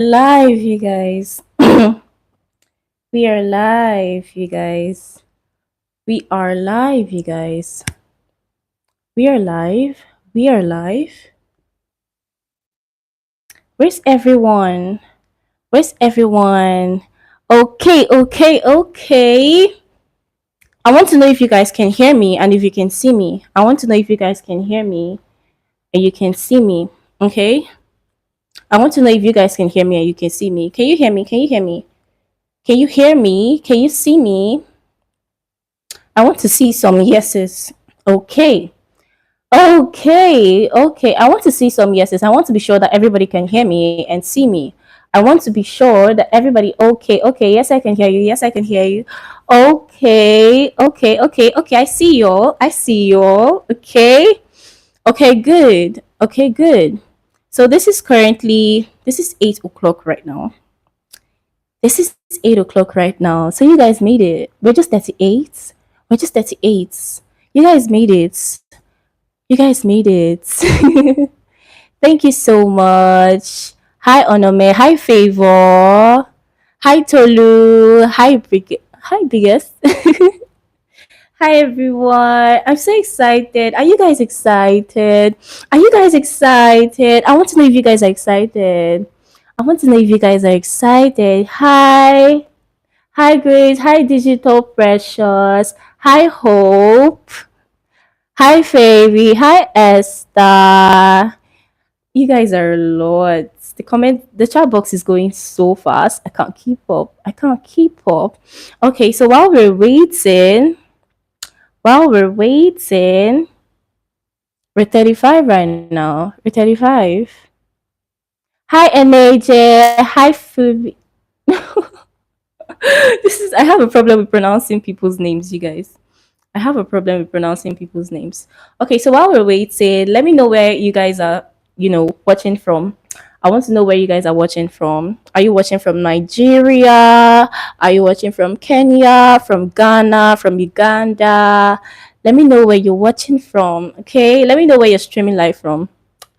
Live, you guys. We are live, you guys. We are live, you guys. We are live. We are live. Where's everyone? Where's everyone? Okay. I want to know if you guys can hear me and if you can see me. I want to know if you guys can hear me and you can see me. Okay? I want to know if you guys can hear me and you can see me. Can you hear me? Can you hear me? Can you hear me? Can you see me? I want to see some yeses. Okay. Okay. I want to see some yeses. I want to be sure that everybody can hear me and see me. I want to be sure that everybody, okay. Yes, I can hear you. Yes, I can hear you. Okay. I see you all. I see you all. Okay. Okay, good. Okay, good. So this is 8 o'clock right now. This is 8 o'clock right now. So you guys made it. We're just 38. We're just 38. You guys made it. You guys made it. Thank you so much. Hi Onome. Hi Favor. Hi Tolu. Hi Biggest. Hi everyone. I'm so excited. Are you guys excited? Are you guys excited? I want to know if you guys are excited. I want to know if you guys are excited. Hi. Hi Grace. Hi Digital Precious. Hi Hope. Hi Fairy. Hi Esther. You guys are lots. The chat box is going so fast. I can't keep up. I can't keep up. Okay, so while we're waiting, we're 35 right now. We're 35. Hi NAJ. Hi Fubi. I have a problem with pronouncing people's names, you guys. I have a problem with pronouncing people's names. Okay, so while we're waiting, let me know where you guys are, watching from. I want to know where you guys are watching from. Are you watching from Nigeria? Are you watching from Kenya, from Ghana, from Uganda? Let me know where you're watching from. Okay, let me know where you're streaming live from.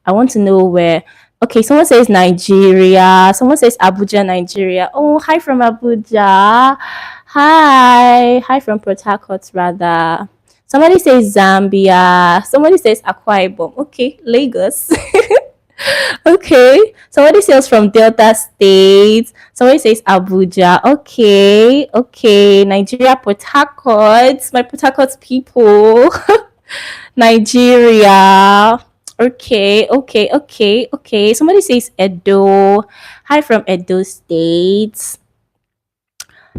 I want to know where. Okay, someone says Nigeria. Someone says Abuja, Nigeria. Oh, hi from Abuja. Hi from Port Harcourt, rather. Somebody says Zambia. Somebody says Akwa Ibom. Okay, Lagos. Okay. Somebody says from Delta State. Somebody says Abuja. Okay. Nigeria, Port Harcourt. My Port Harcourt people. Nigeria. Okay. Somebody says Edo. Hi from Edo State.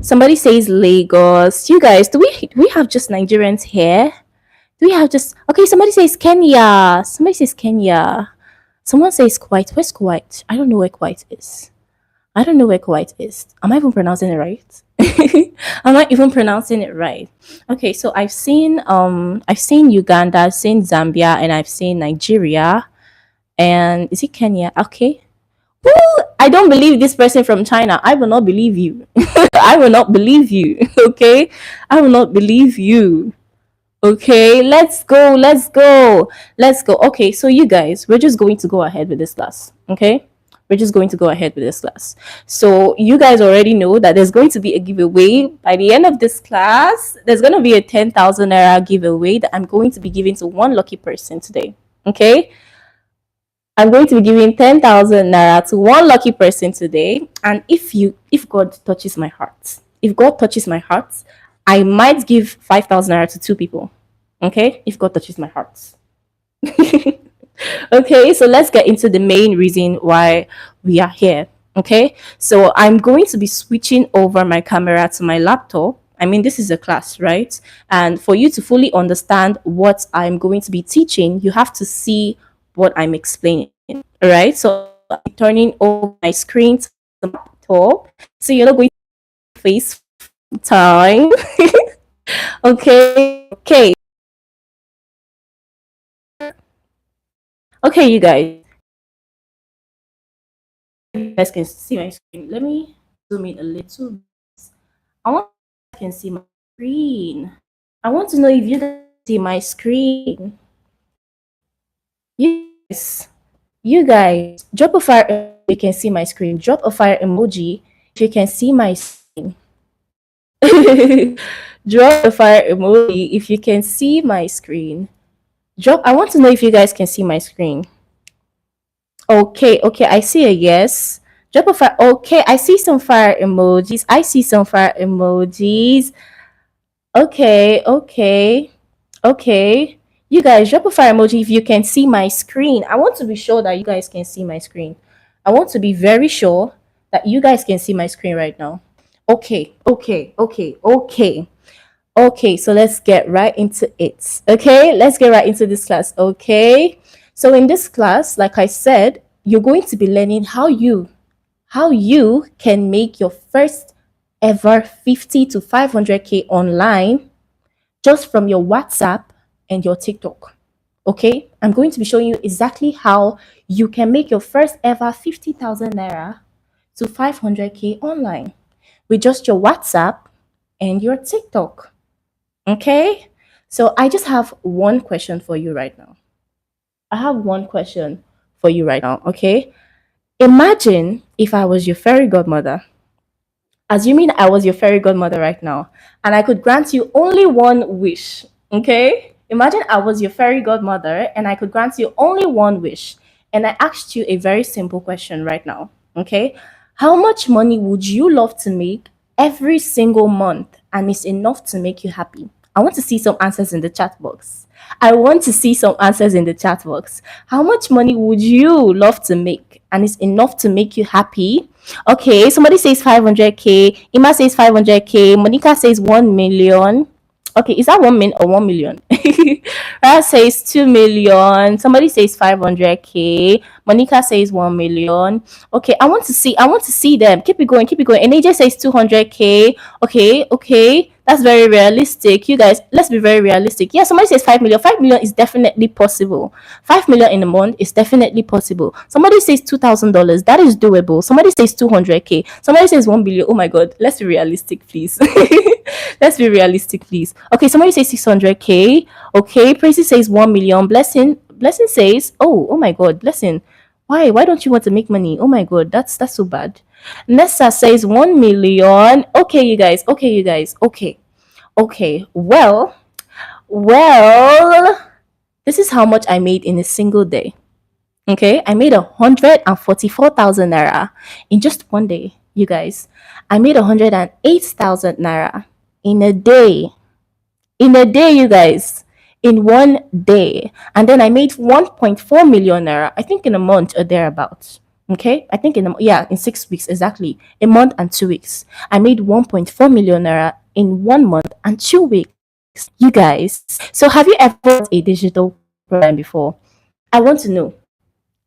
Somebody says Lagos. You guys, do we have just Nigerians here? Do we have just okay? Somebody says Kenya. Somebody says Kenya. Someone says Kuwait. Where's Kuwait? I don't know where Kuwait is. I don't know where Kuwait is. Am I even pronouncing it right? Am I even pronouncing it right? Okay, so I've seen Uganda, I've seen Zambia, and I've seen Nigeria. And is it Kenya? Okay. Well, I don't believe this person from China. I will not believe you. I will not believe you. Okay? I will not believe you. Okay, let's go. Okay, so you guys, we're just going to go ahead with this class. Okay, we're just going to go ahead with this class. So you guys already know that there's going to be a giveaway by the end of this class. There's going to be a 10,000 naira giveaway that I'm going to be giving to one lucky person today. Okay, I'm going to be giving 10,000 naira to one lucky person today. And if God touches my heart, if God touches my heart, I might give 5,000 naira to two people. Okay, if God touches my heart. Okay, so let's get into the main reason why we are here. Okay, so I'm going to be switching over my camera to my laptop. I mean, this is a class, right? And for you to fully understand what I'm going to be teaching, you have to see what I'm explaining. All right, so I'm turning over my screen to the laptop, so you're not going to face time. Okay. Okay, you guys can see my screen. Let me zoom in a little. I want you can see my screen. I want to know if you guys see my screen. You guys, drop a fire you can see my screen. Drop a fire emoji if you can see my screen. Drop a fire emoji if you can see my screen. I want to know if you guys can see my screen. Okay, okay, I see a yes. Drop a fire. Okay, I see some fire emojis. I see some fire emojis. Okay, okay, okay. You guys, drop a fire emoji if you can see my screen. I want to be sure that you guys can see my screen. I want to be very sure that you guys can see my screen right now. Okay, okay, okay, okay. Okay, so let's get right into it. Okay, let's get right into this class. Okay, so in this class, like I said, you're going to be learning how you can make your first ever 50 to 500k online just from your WhatsApp and your TikTok. Okay, I'm going to be showing you exactly how you can make your first ever 50,000 naira to 500k online with just your WhatsApp and your TikTok. Okay, so I just have one question for you right now. I have one question for you right now. Okay, imagine if I was your fairy godmother. Assuming I was your fairy godmother right now, and I could grant you only one wish. Okay, imagine I was your fairy godmother and I could grant you only one wish, and I asked you a very simple question right now. Okay, how much money would you love to make every single month, and it's enough to make you happy? I want to see some answers in the chat box. I want to see some answers in the chat box. How much money would you love to make, and it's enough to make you happy? Okay, somebody says 500k. Ima says 500k. Monica says 1 million. Okay, is that 1 million or 1 million? Rara says 2 million. Somebody says 500k. Monica says 1 million. Okay, I want to see them. Keep it going, keep it going. And AJ says 200k. Okay, okay. That's very realistic. You guys, let's be very realistic. Yeah, somebody says 5 million. 5 million is definitely possible. 5 million in a month is definitely possible. Somebody says $2,000. That is doable. Somebody says 200k. Somebody says 1 billion. Oh my god, let's be realistic, please. Let's be realistic, please. Okay, somebody says 600k. Okay, Tracy says 1 million. Blessing says, oh my god, Blessing. Why don't you want to make money? Oh my god, that's so bad. Nessa says 1 million. Okay, you guys. Okay, you guys. Okay. Okay. Well, this is how much I made in a single day. Okay, I made 144,000 naira in just one day, you guys. I made 108,000 naira in a day. In a day, you guys. In one day. And then I made 1.4 million naira, I think in a month or thereabouts. Okay, I think in 6 weeks exactly, a month and 2 weeks. I made 1.4 million naira in 1 month and 2 weeks. You guys. So have you ever bought a digital program before? I want to know.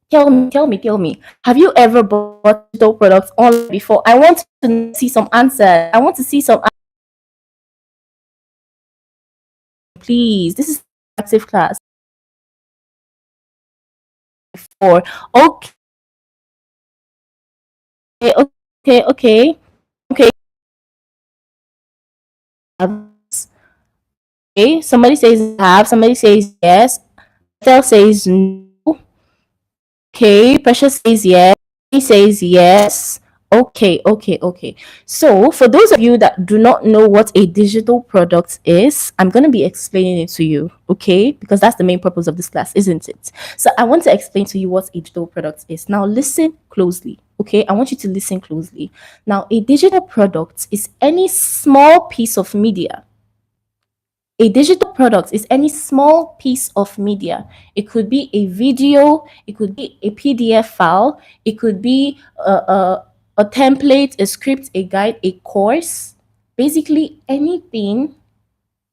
Tell me. Have you ever bought digital products online before? I want to see some answers. I want to see some please. This is active class. For okay, okay. Okay. Okay. Somebody says have, somebody says yes. Ethel says no. Okay, Precious says yes. He says yes. Okay, okay, okay. So, for those of you that do not know what a digital product is, I'm going to be explaining it to you, okay? Because that's the main purpose of this class, isn't it? So, I want to explain to you what a digital product is. Now, listen closely, okay? I want you to listen closely. Now, a digital product is any small piece of media. A digital product is any small piece of media. It could be a video, it could be a PDF file, it could be a template, a script, a guide, a course. Basically, anything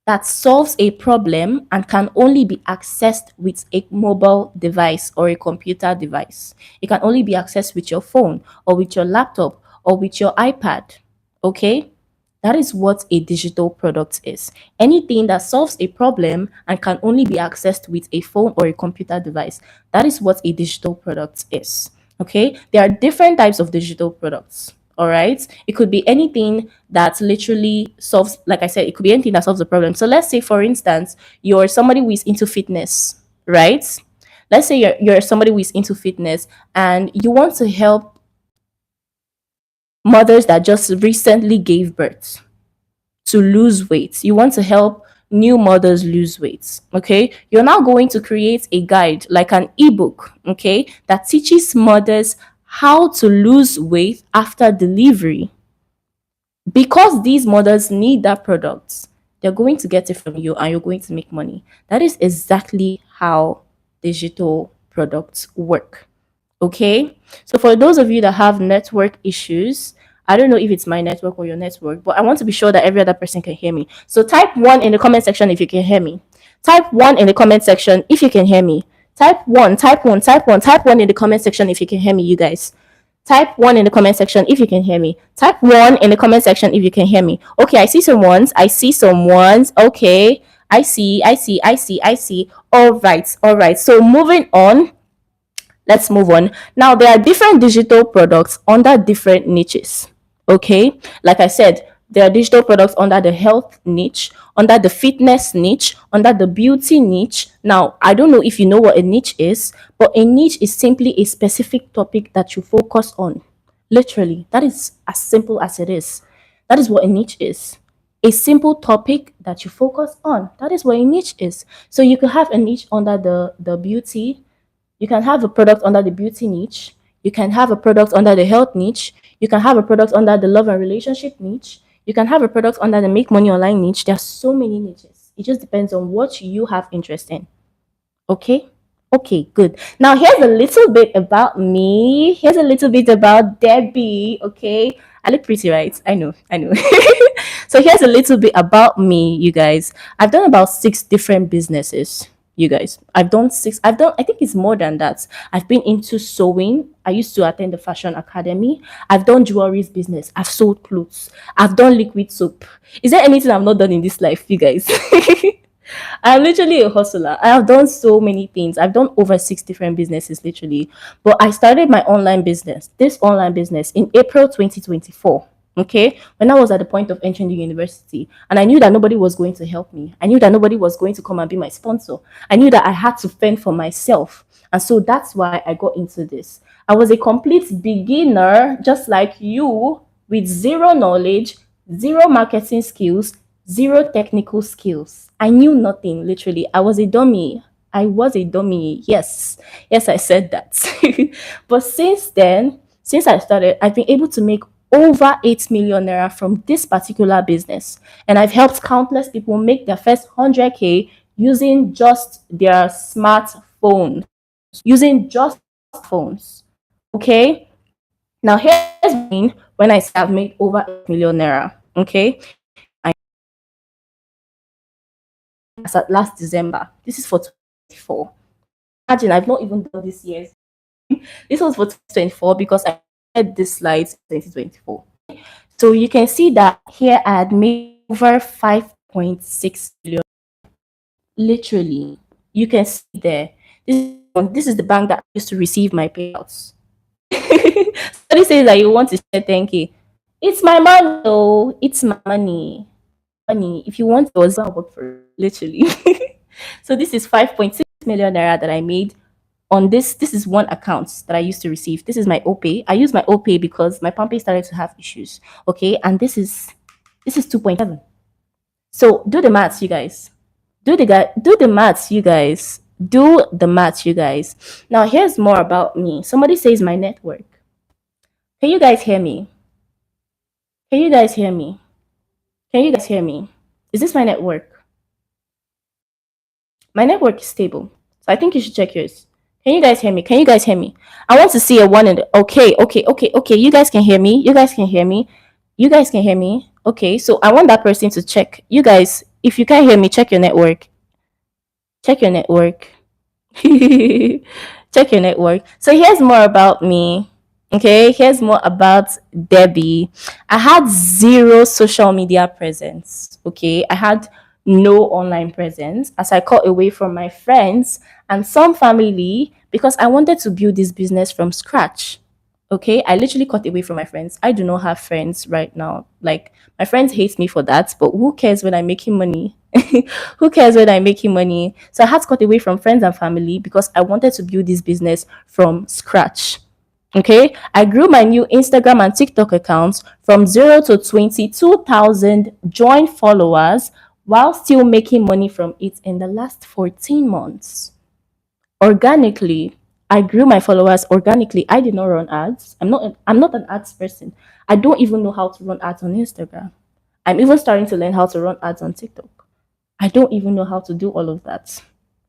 that solves a problem and can only be accessed with a mobile device or a computer device. It can only be accessed with your phone or with your laptop or with your iPad. Okay? That is what a digital product is. Anything that solves a problem and can only be accessed with a phone or a computer device. That is what a digital product is. Okay? There are different types of digital products. All right. It could be anything that literally solves, like I said, it could be anything that solves a problem. So let's say, for instance, you're somebody who is into fitness, right? Let's say you're somebody who is into fitness and you want to help mothers that just recently gave birth to lose weight. You want to help new mothers lose weight. Okay. You're now going to create a guide, like an ebook, okay, that teaches mothers how to lose weight after delivery. Because these mothers need that product, they're going to get it from you and you're going to make money. That is exactly how digital products work. Okay. So for those of you that have network issues, I don't know if it's my network or your network, but I want to be sure that every other person can hear me. So type one in the comment section if you can hear me. Type one in the comment section if you can hear me. Type one, type one, type one, type one in the comment section if you can hear me, you guys. Type one in the comment section if you can hear me. Type one in the comment section if you can hear me. Okay, I see some ones. I see some ones. Okay. I see. All right. All right. So moving on, let's move on. Now, there are different digital products under different niches. Okay. Like I said, there are digital products under the health niche, under the fitness niche, under the beauty niche. Now, I don't know if you know what a niche is, but a niche is simply a specific topic that you focus on. Literally, that is as simple as it is. That is what a niche is. A simple topic that you focus on. That is what a niche is. So you could have a niche under the beauty, you can have a product under the beauty niche. You can have a product under the health niche. You can have a product under the love and relationship niche. You can have a product under the make money online niche. There are so many niches. It just depends on what you have interest in. Okay? Okay, good. Now here's a little bit about me. Here's a little bit about Debbie. Okay. I look pretty, right? I know. So here's a little bit about me, you guys. I've done about six different businesses. You guys, I think it's more than that. I've been into sewing. I used to attend the fashion academy. I've done jewelry business. I've sold clothes. I've done liquid soap. Is there anything I've not done in this life, you guys? I'm literally a hustler. I have done so many things. I've done over six different businesses, literally. But I started my online business, this online business, in April 2024. Okay, when I was at the point of entering the university, and I knew that nobody was going to help me. I knew that nobody was going to come and be my sponsor. I knew that I had to fend for myself. And so that's why I got into this. I was a complete beginner, just like you, with zero knowledge, zero marketing skills, zero technical skills. I knew nothing, literally. I was a dummy. I was a dummy. Yes. Yes, I said that. But since then, since I started, I've been able to make over 8 million naira from this particular business. And I've helped countless people make their first 100K using just their smartphone. Using just phones. Okay. Now, here's when I say I've made over 8 million naira. Okay. As at last December. This is for 2024. Imagine I've not even done this year. This was for 2024 because I had this slides 2024. So you can see that here I had made over 5.6 million. Literally, you can see there. This is the bank that I used to receive my payouts. Somebody says that you want to share 10K. It's my money, though. It's my money. Money. If you want, it was I'll work for it, literally. So this is 5.6 million naira that I made on this. This is one account that I used to receive. This is my OPay. I use my OPay because my PalmPay started to have issues. Okay, and this is 2.7. So do the maths, you guys. Do the maths, you guys. Do the maths, you guys. Now here's more about me. Somebody says my network. Can you guys hear me? Can you guys hear me? Can you guys hear me? Is this my network? My network is stable. So I think you should check yours. Can you guys hear me? Can you guys hear me? I want to see a one in the okay. You guys can hear me. You guys can hear me. You guys can hear me. Okay, so I want that person to check. You guys, if you can't hear me, check your network. Check your network. Check your network. So here's more about me. Okay, here's more about Debbie. I had zero social media presence. Okay, I had no online presence as I cut away from my friends and some family because I wanted to build this business from scratch. Okay, I literally cut away from my friends. I do not have friends right now. Like, my friends hate me for that, but who cares when I'm making money? Who cares when I'm making money? So I had to cut away from friends and family because I wanted to build this business from scratch. Okay, I grew my new Instagram and TikTok accounts from 0 to 22,000 joint followers while still making money from it in the last 14 months. Organically, I grew my followers organically. I did not run ads. I'm not an ads person. I don't even know how to run ads on Instagram. I'm even starting to learn how to run ads on TikTok. I don't even know how to do all of that.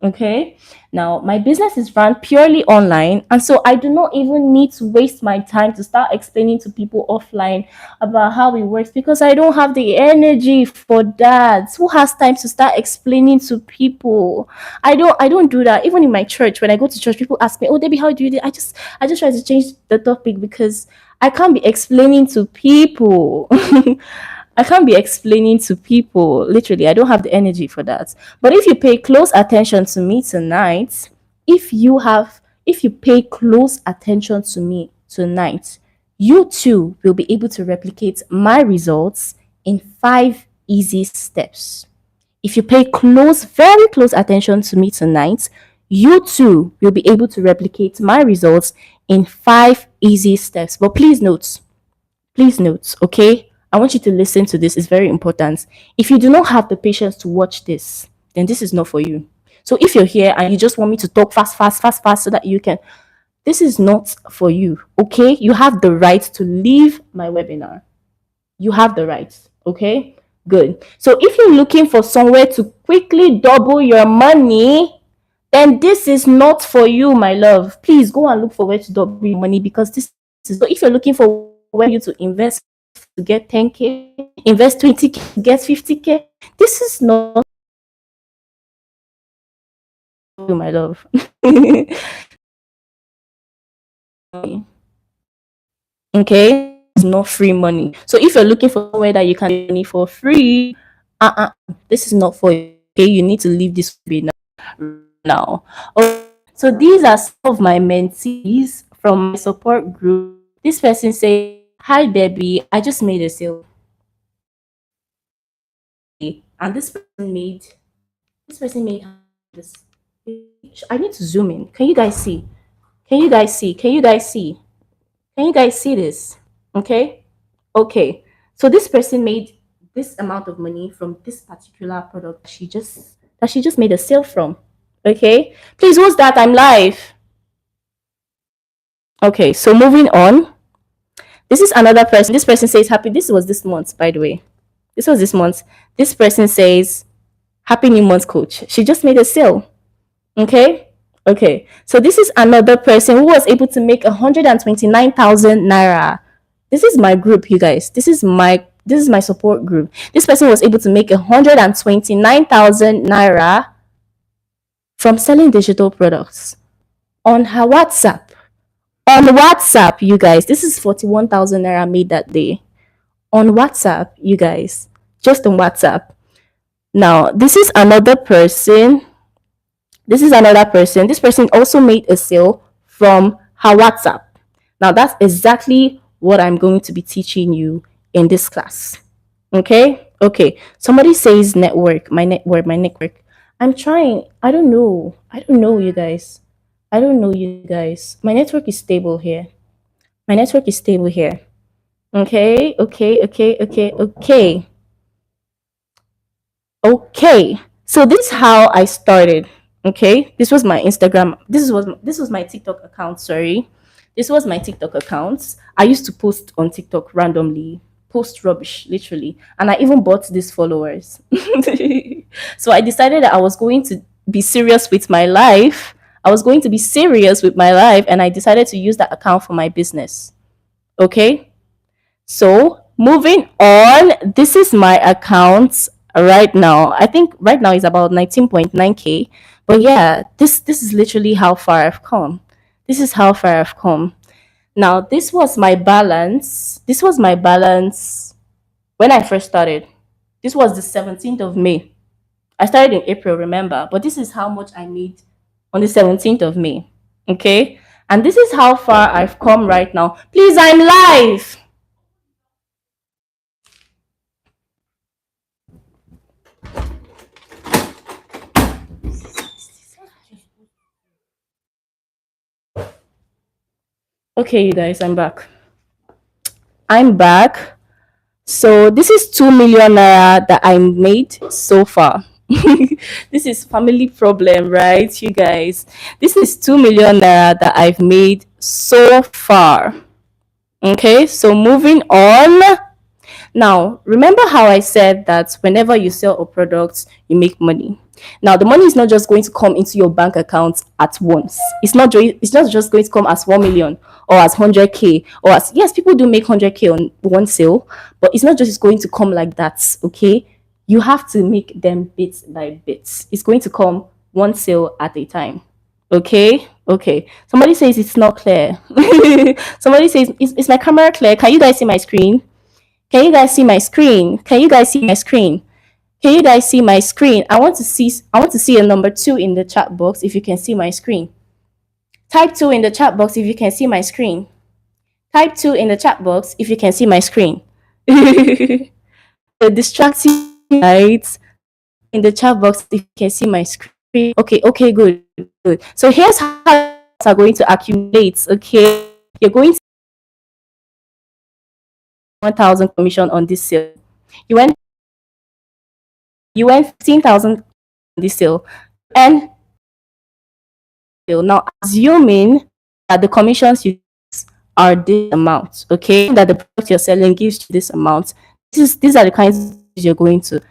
Okay. Now, my business is run purely online. And so I do not even need to waste my time to start explaining to people offline about how it works because I don't have the energy for that. Who has time to start explaining to people? I don't do that. Even in my church, when I go to church, people ask me, "Oh, Debbie, how do you do it?" I just try to change the topic because I can't be explaining to people. I can't be explaining to people. Literally, I don't have the energy for that. But if you pay close attention to me tonight, if you pay close attention to me tonight, you too will be able to replicate my results in 5 easy steps. If you pay very close attention to me tonight, you too will be able to replicate my results in 5 easy steps. But please note, okay? I want you to listen to this. It's very important. If you do not have the patience to watch this, then this is not for you. So if you're here and you just want me to talk fast, fast, fast, fast so that you can, this is not for you, okay? You have the right to leave my webinar. You have the right, okay? Good. So if you're looking for somewhere to quickly double your money, then this is not for you, my love. Please go and look for where to double your money because this is so if you're looking for where you to invest to get 10K, invest 20K to get 50K, this is not you, my love. Okay? It's not free money. So if you're looking for somewhere that you can get money for free, this is not for you. Okay, you need to leave this now. Okay. So these are some of my mentees from my support group. This person say, "Hi Debbie, I just made a sale." And this person made this. I need to zoom in. Can you guys see? Can you guys see? Can you guys see? Can you guys see this? Okay. Okay. So this person made this amount of money from this particular product that she just made a sale from. Okay. Please, who's that? I'm live. Okay. So moving on. This is another person. This person says happy. This was this month, by the way. This was this month. This person says happy new month, coach. She just made a sale. Okay. Okay. So this is another person who was able to make 129,000 naira. This is my group, you guys. This is my support group. This person was able to make 129,000 naira from selling digital products on her WhatsApp. On WhatsApp, you guys. This is 41,000 naira made that day. On WhatsApp, you guys. Just on WhatsApp. Now, this is another person. This person also made a sale from her WhatsApp. Now, that's exactly what I'm going to be teaching you in this class. Okay? Okay. Somebody says network, my network. I'm trying. I don't know. I don't know, you guys. I don't know, you guys. My network is stable here. My network is stable here. Okay, okay, okay, okay, okay. Okay. So this is how I started. Okay. This was my Instagram. This was my TikTok account, sorry. This was my TikTok account. I used to post on TikTok randomly, post rubbish, literally. And I even bought these followers. So I decided that I was going to be serious with my life. I was going to be serious with my life, and I decided to use that account for my business. Okay. So moving on, this is my account right now. I think right now is about 19.9K. But yeah, this is literally how far I've come. This is how far I've come. Now, this was my balance. This was my balance when I first started. This was the 17th of May. I started in April, remember? But this is how much I made on the 17th of May. Okay? And this is how far I've come right now. Please, I'm live. Okay, you guys, I'm back. I'm back. So this is 2 million naira that I made so far. This is family problem, right, you guys? This is 2 million naira that I've made so far. Okay, so moving on. Now, remember how I said that whenever you sell a product, you make money. Now, the money is not just going to come into your bank account at once. It's not just going to come as 1 million or as 100K or as yes, people do make 100K on one sale, but it's not just going to come like that, okay? You have to make them bits by bits. It's going to come one sale at a time. Okay? Okay. Somebody says it's not clear. Somebody says, is my camera clear? Can you guys see my screen? Can you guys see my screen? Can you guys see my screen? Can you guys see my screen? I want to see a number 2 in the chat box if you can see my screen. Type 2 in the chat box if you can see my screen. Type 2 in the chat box if you can see my screen. The distracting lights in the chat box if you can see my screen. Okay, okay, good, good. So here's how you are going to accumulate. Okay, you're going to 1,000 commission on this sale. You went you went 15,000 on this sale. And now assuming that the commissions you are this amount, okay, that the product you're selling gives you this amount. These are the kinds of you're going to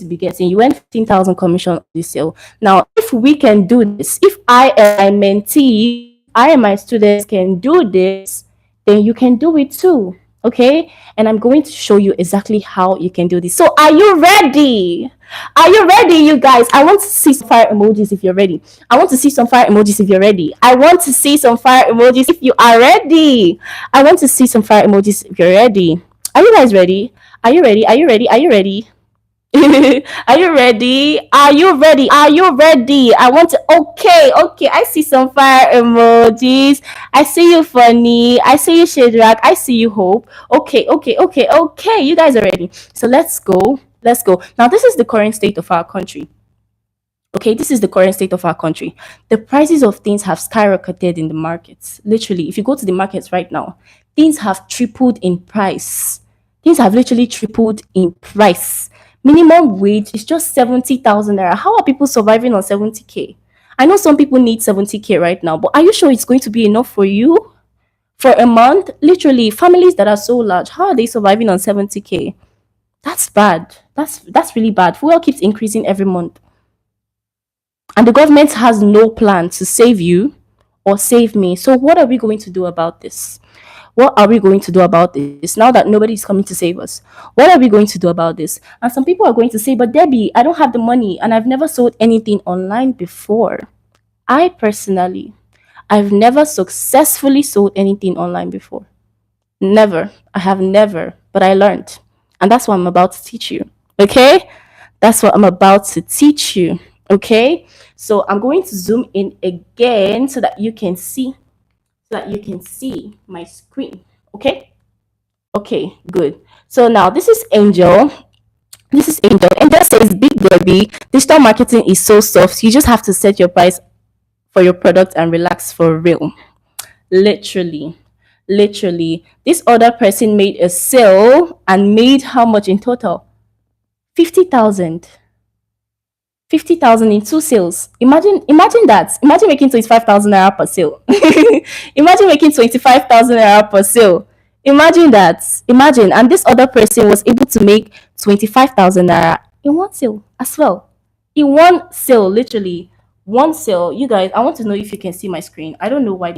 be getting. You earn 15,000 commission on this sale. Now, if we can do this, if I and my mentee, I and my students can do this, then you can do it too. Okay, and I'm going to show you exactly how you can do this. So, are you ready? Are you ready, you guys? I want to see some fire emojis if you're ready. I want to see some fire emojis if you're ready. I want to see some fire emojis if you are ready. I want to see some fire emojis if you're ready. Are you guys ready? Are you ready? Are you ready? Are you ready? Are you ready? Are you ready? Are you ready? I want to. Okay, okay. I see some fire emojis. I see you, Funny. I see you, Shadrach. I see you, Hope. Okay, okay, okay, okay. You guys are ready. So let's go. Let's go. Now, this is the current state of our country. Okay, this is the current state of our country. The prices of things have skyrocketed in the markets. Literally, if you go to the markets right now, things have tripled in price. Things have literally tripled in price. Minimum wage is just 70,000 naira. How are people surviving on 70K? I know some people need 70K right now, but are you sure it's going to be enough for you for a month? Literally, families that are so large, how are they surviving on 70K? That's bad. That's really bad. Fuel keeps increasing every month. And the government has no plan to save you or save me. So, what are we going to do about this? What are we going to do about this now that nobody is coming to save us? What are we going to do about this? And some people are going to say, but Debbie, I don't have the money and I've never sold anything online before. I personally, I've never successfully sold anything online before. Never. I have never, but I learned. And that's what I'm about to teach you. Okay? That's what I'm about to teach you. Okay? So I'm going to zoom in again so that you can see my screen. Okay? Okay, good. So now this is Angel. This is Angel. Angel says, Big Debbie, digital marketing is so soft. You just have to set your price for your product and relax for real. Literally. Literally. This other person made a sale and made how much in total? 50,000. 50,000 in two sales. Imagine that. Imagine making 25,000 naira per sale. Imagine making 25,000 naira per sale. Imagine that. Imagine. And this other person was able to make 25,000 naira in one sale as well. In one sale, literally. One sale. You guys, I want to know if you can see my screen. I don't know why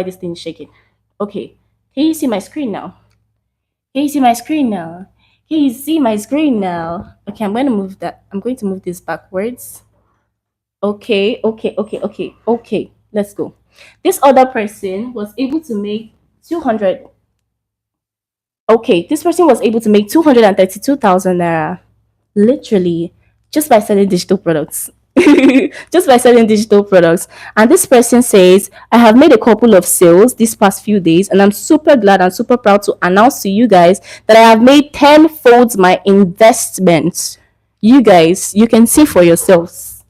this thing is shaking. Okay. Can you see my screen now? Can you see my screen now? Can you see my screen now? Okay, I'm going to move that. I'm going to move this backwards. Okay, okay, okay, okay, okay. Let's go. This other person was able to make 200. Okay, this person was able to make 232,000 naira literally just by selling digital products. Just by selling digital products. And this person says, I have made a couple of sales this past few days, and I'm super glad and super proud to announce to you guys that I have made 10 folds my investment. You guys, you can see for yourselves.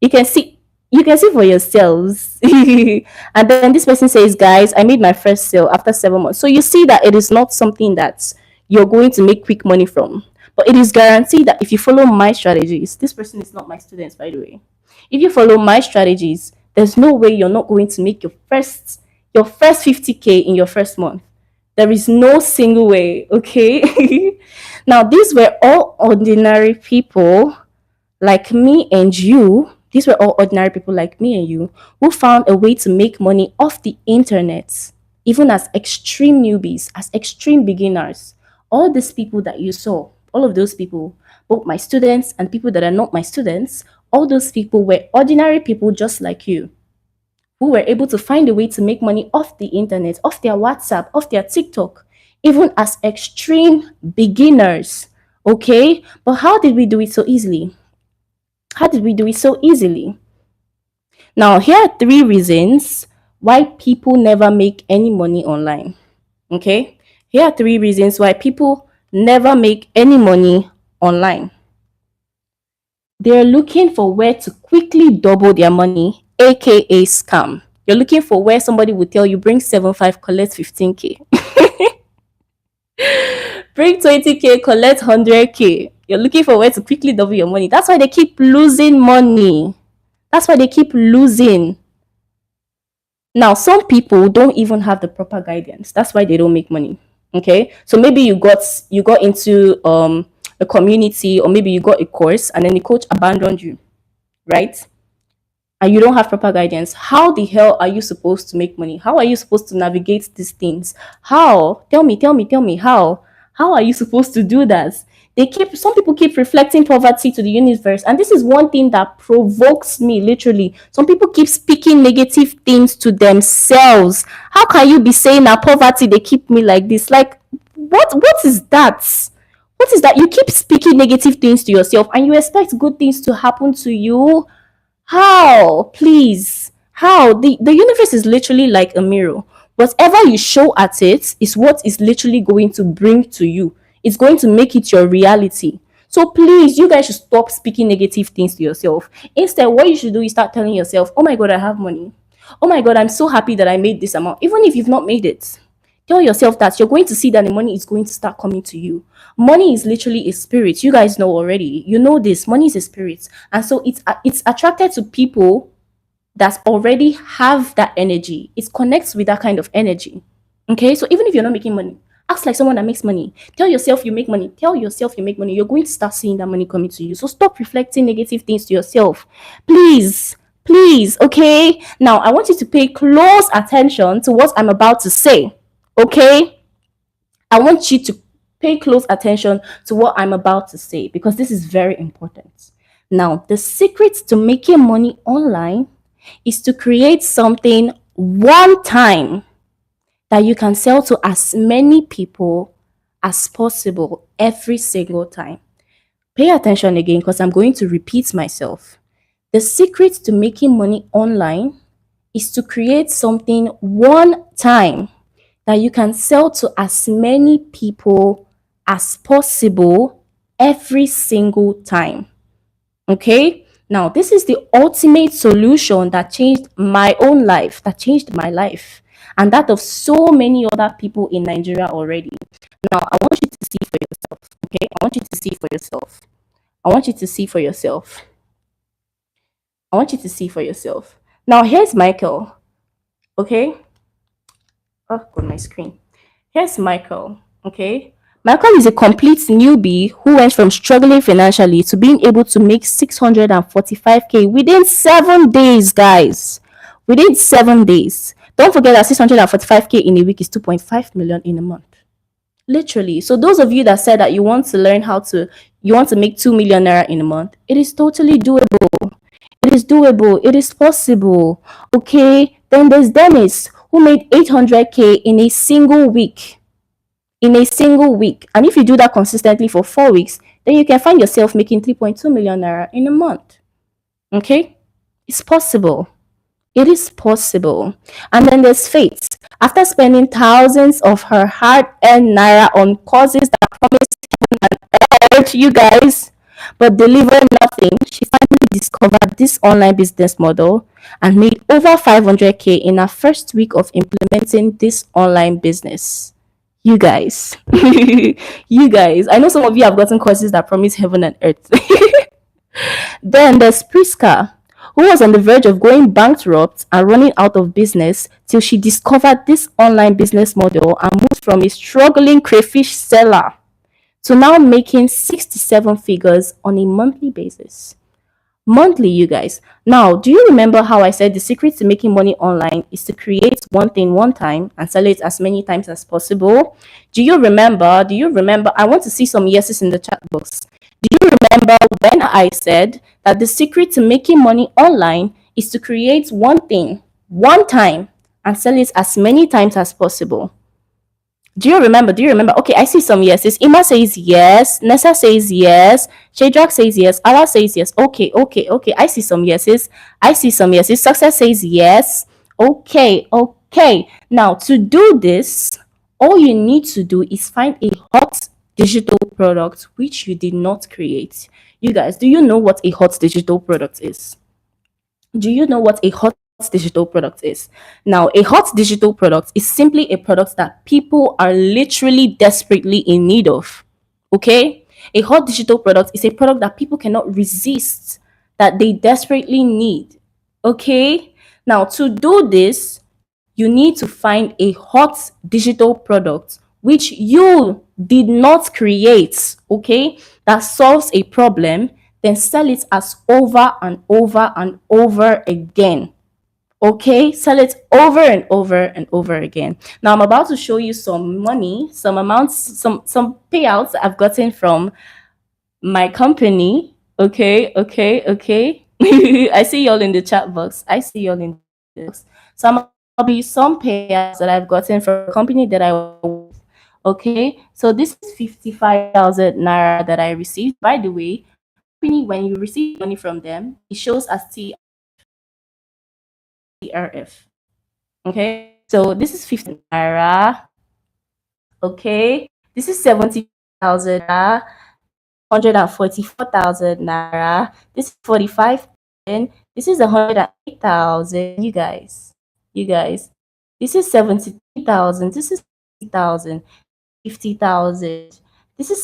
You can see. You can see for yourselves. And then this person says, guys, I made my first sale after 7 months. So you see that it is not something that you're going to make quick money from. But it is guaranteed that if you follow my strategies, this person is not my student, by the way. If you follow my strategies, there's no way you're not going to make your first 50K in your first month. There is no single way, okay? Now, these were all ordinary people like me and you. These were all ordinary people like me and you who found a way to make money off the internet, even as extreme newbies, as extreme beginners. All these people that you saw, all of those people, both my students and people that are not my students, all those people were ordinary people just like you who were able to find a way to make money off the internet, off their WhatsApp, off their TikTok, even as extreme beginners. Okay? But how did we do it so easily? How did we do it so easily? Now, here are three reasons why people never make any money online. Okay? Here are three reasons why people never make any money online. They're looking for where to quickly double their money, aka scam. You're looking for where somebody will tell you bring 7.5, collect 15K. Bring 20K, collect 100K. You're looking for where to quickly double your money. That's why they keep losing money. That's why they keep losing. Now, some people don't even have the proper guidance. That's why they don't make money. Okay, so maybe you got into a community, or maybe you got a course and then the coach abandoned you, right? And you don't have proper guidance. How the hell are you supposed to make money? How are you supposed to navigate these things? How? Tell me how? How are you supposed to do that? Some people keep reflecting poverty to the universe, and this is one thing that provokes me literally. Some people keep speaking negative things to themselves. How can you be saying that poverty they keep me like this? Like, what is that? What is that? You keep speaking negative things to yourself and you expect good things to happen to you. How? Please. How? The universe is literally like a mirror. Whatever you show at it is what is literally going to bring to you. It's going to make it your reality. So please, you guys should stop speaking negative things to yourself. Instead, what you should do is start telling yourself, oh my God, I have money. Oh my God, I'm so happy that I made this amount. Even if you've not made it, tell yourself that you're going to see that the money is going to start coming to you. Money is literally a spirit. You guys know already. You know this. Money is a spirit. And so it's attracted to people that already have that energy. It connects with that kind of energy. Okay? So even if you're not making money, act like someone that makes money. Tell yourself you make money. Tell yourself you make money. You're going to start seeing that money coming to you. So stop reflecting negative things to yourself. Please. Please. Okay? Now, I want you to pay close attention to what I'm about to say. Okay? I want you to pay close attention to what I'm about to say because this is very important. Now, the secret to making money online is to create something one time that you can sell to as many people as possible every single time. Pay attention again because I'm going to repeat myself. The secret to making money online is to create something one time that you can sell to as many people as possible every single time. Okay? Now, this is the ultimate solution that changed my own life, that changed my life, and that of so many other people in Nigeria already. Now, I want you to see for yourself. Okay? I want you to see for yourself. I want you to see for yourself. I want you to see for yourself. Now, here's Michael. Okay? Oh, on my screen. Here's Michael. Okay? Michael is a complete newbie who went from struggling financially to being able to make 645K within 7 days, guys. Within 7 days. Don't forget that 645K in a week is 2.5 million in a month. Literally. So those of you that said that you want to learn you want to make 2 million naira in a month, it is totally doable. It is doable. It is possible. Okay. Then there's Dennis who made 800K in a single week. In a single week. And if you do that consistently for 4 weeks, then you can find yourself making 3.2 million naira in a month. Okay? It's possible. It is possible. And then there's Faith. After spending thousands of her hard-earned naira on courses that promised heaven and earth, you guys, but deliver nothing, she finally discovered this online business model and made over 500K in her first week of implementing this online business. You guys, you guys, I know some of you have gotten courses that promise heaven and earth. Then there's Priska, who was on the verge of going bankrupt and running out of business till she discovered this online business model and moved from a struggling crayfish seller to now making 67 figures on a monthly basis. Monthly, you guys. Now, do you remember how I said the secret to making money online is to create one thing one time and sell it as many times as possible? Do you remember? Do you remember? I want to see some yeses in the chat box. Do you remember when I said that the secret to making money online is to create one thing one time and sell it as many times as possible? Do you remember? Do you remember? Okay, I see some yeses. Ima says yes. Nessa says yes. Shadrach says yes. Allah says yes. Okay, okay, okay. I see some yeses. I see some yeses. Success says yes. Okay, okay. Now, to do this, all you need to do is find a hot digital product which you did not create. You guys, do you know what a hot digital product is? Do you know what a hot digital product is? Now, a hot digital product is simply a product that people are literally desperately in need of. Okay? A hot digital product is a product that people cannot resist, that they desperately need. Okay? Now, to do this, you need to find a hot digital product which you did not create, okay, that solves a problem, then sell it as over and over and over again. Okay, sell it over and over and over again. Now I'm about to show you some money, some amounts, some payouts I've gotten from my company. Okay, okay, okay. I see y'all in the chat box. I see y'all in the box. So I'll be some payouts that I've gotten from a company that I work with. Okay, so this is 55,000 naira that I received. By the way, company, when you receive money from them, it shows as TRF. Okay, so this is 50 naira. Okay, this is 70,000 naira. 144,000 naira. This is 45,000. This is 108,000. You guys. This is 73,000. This is 50,000. 50,000. This is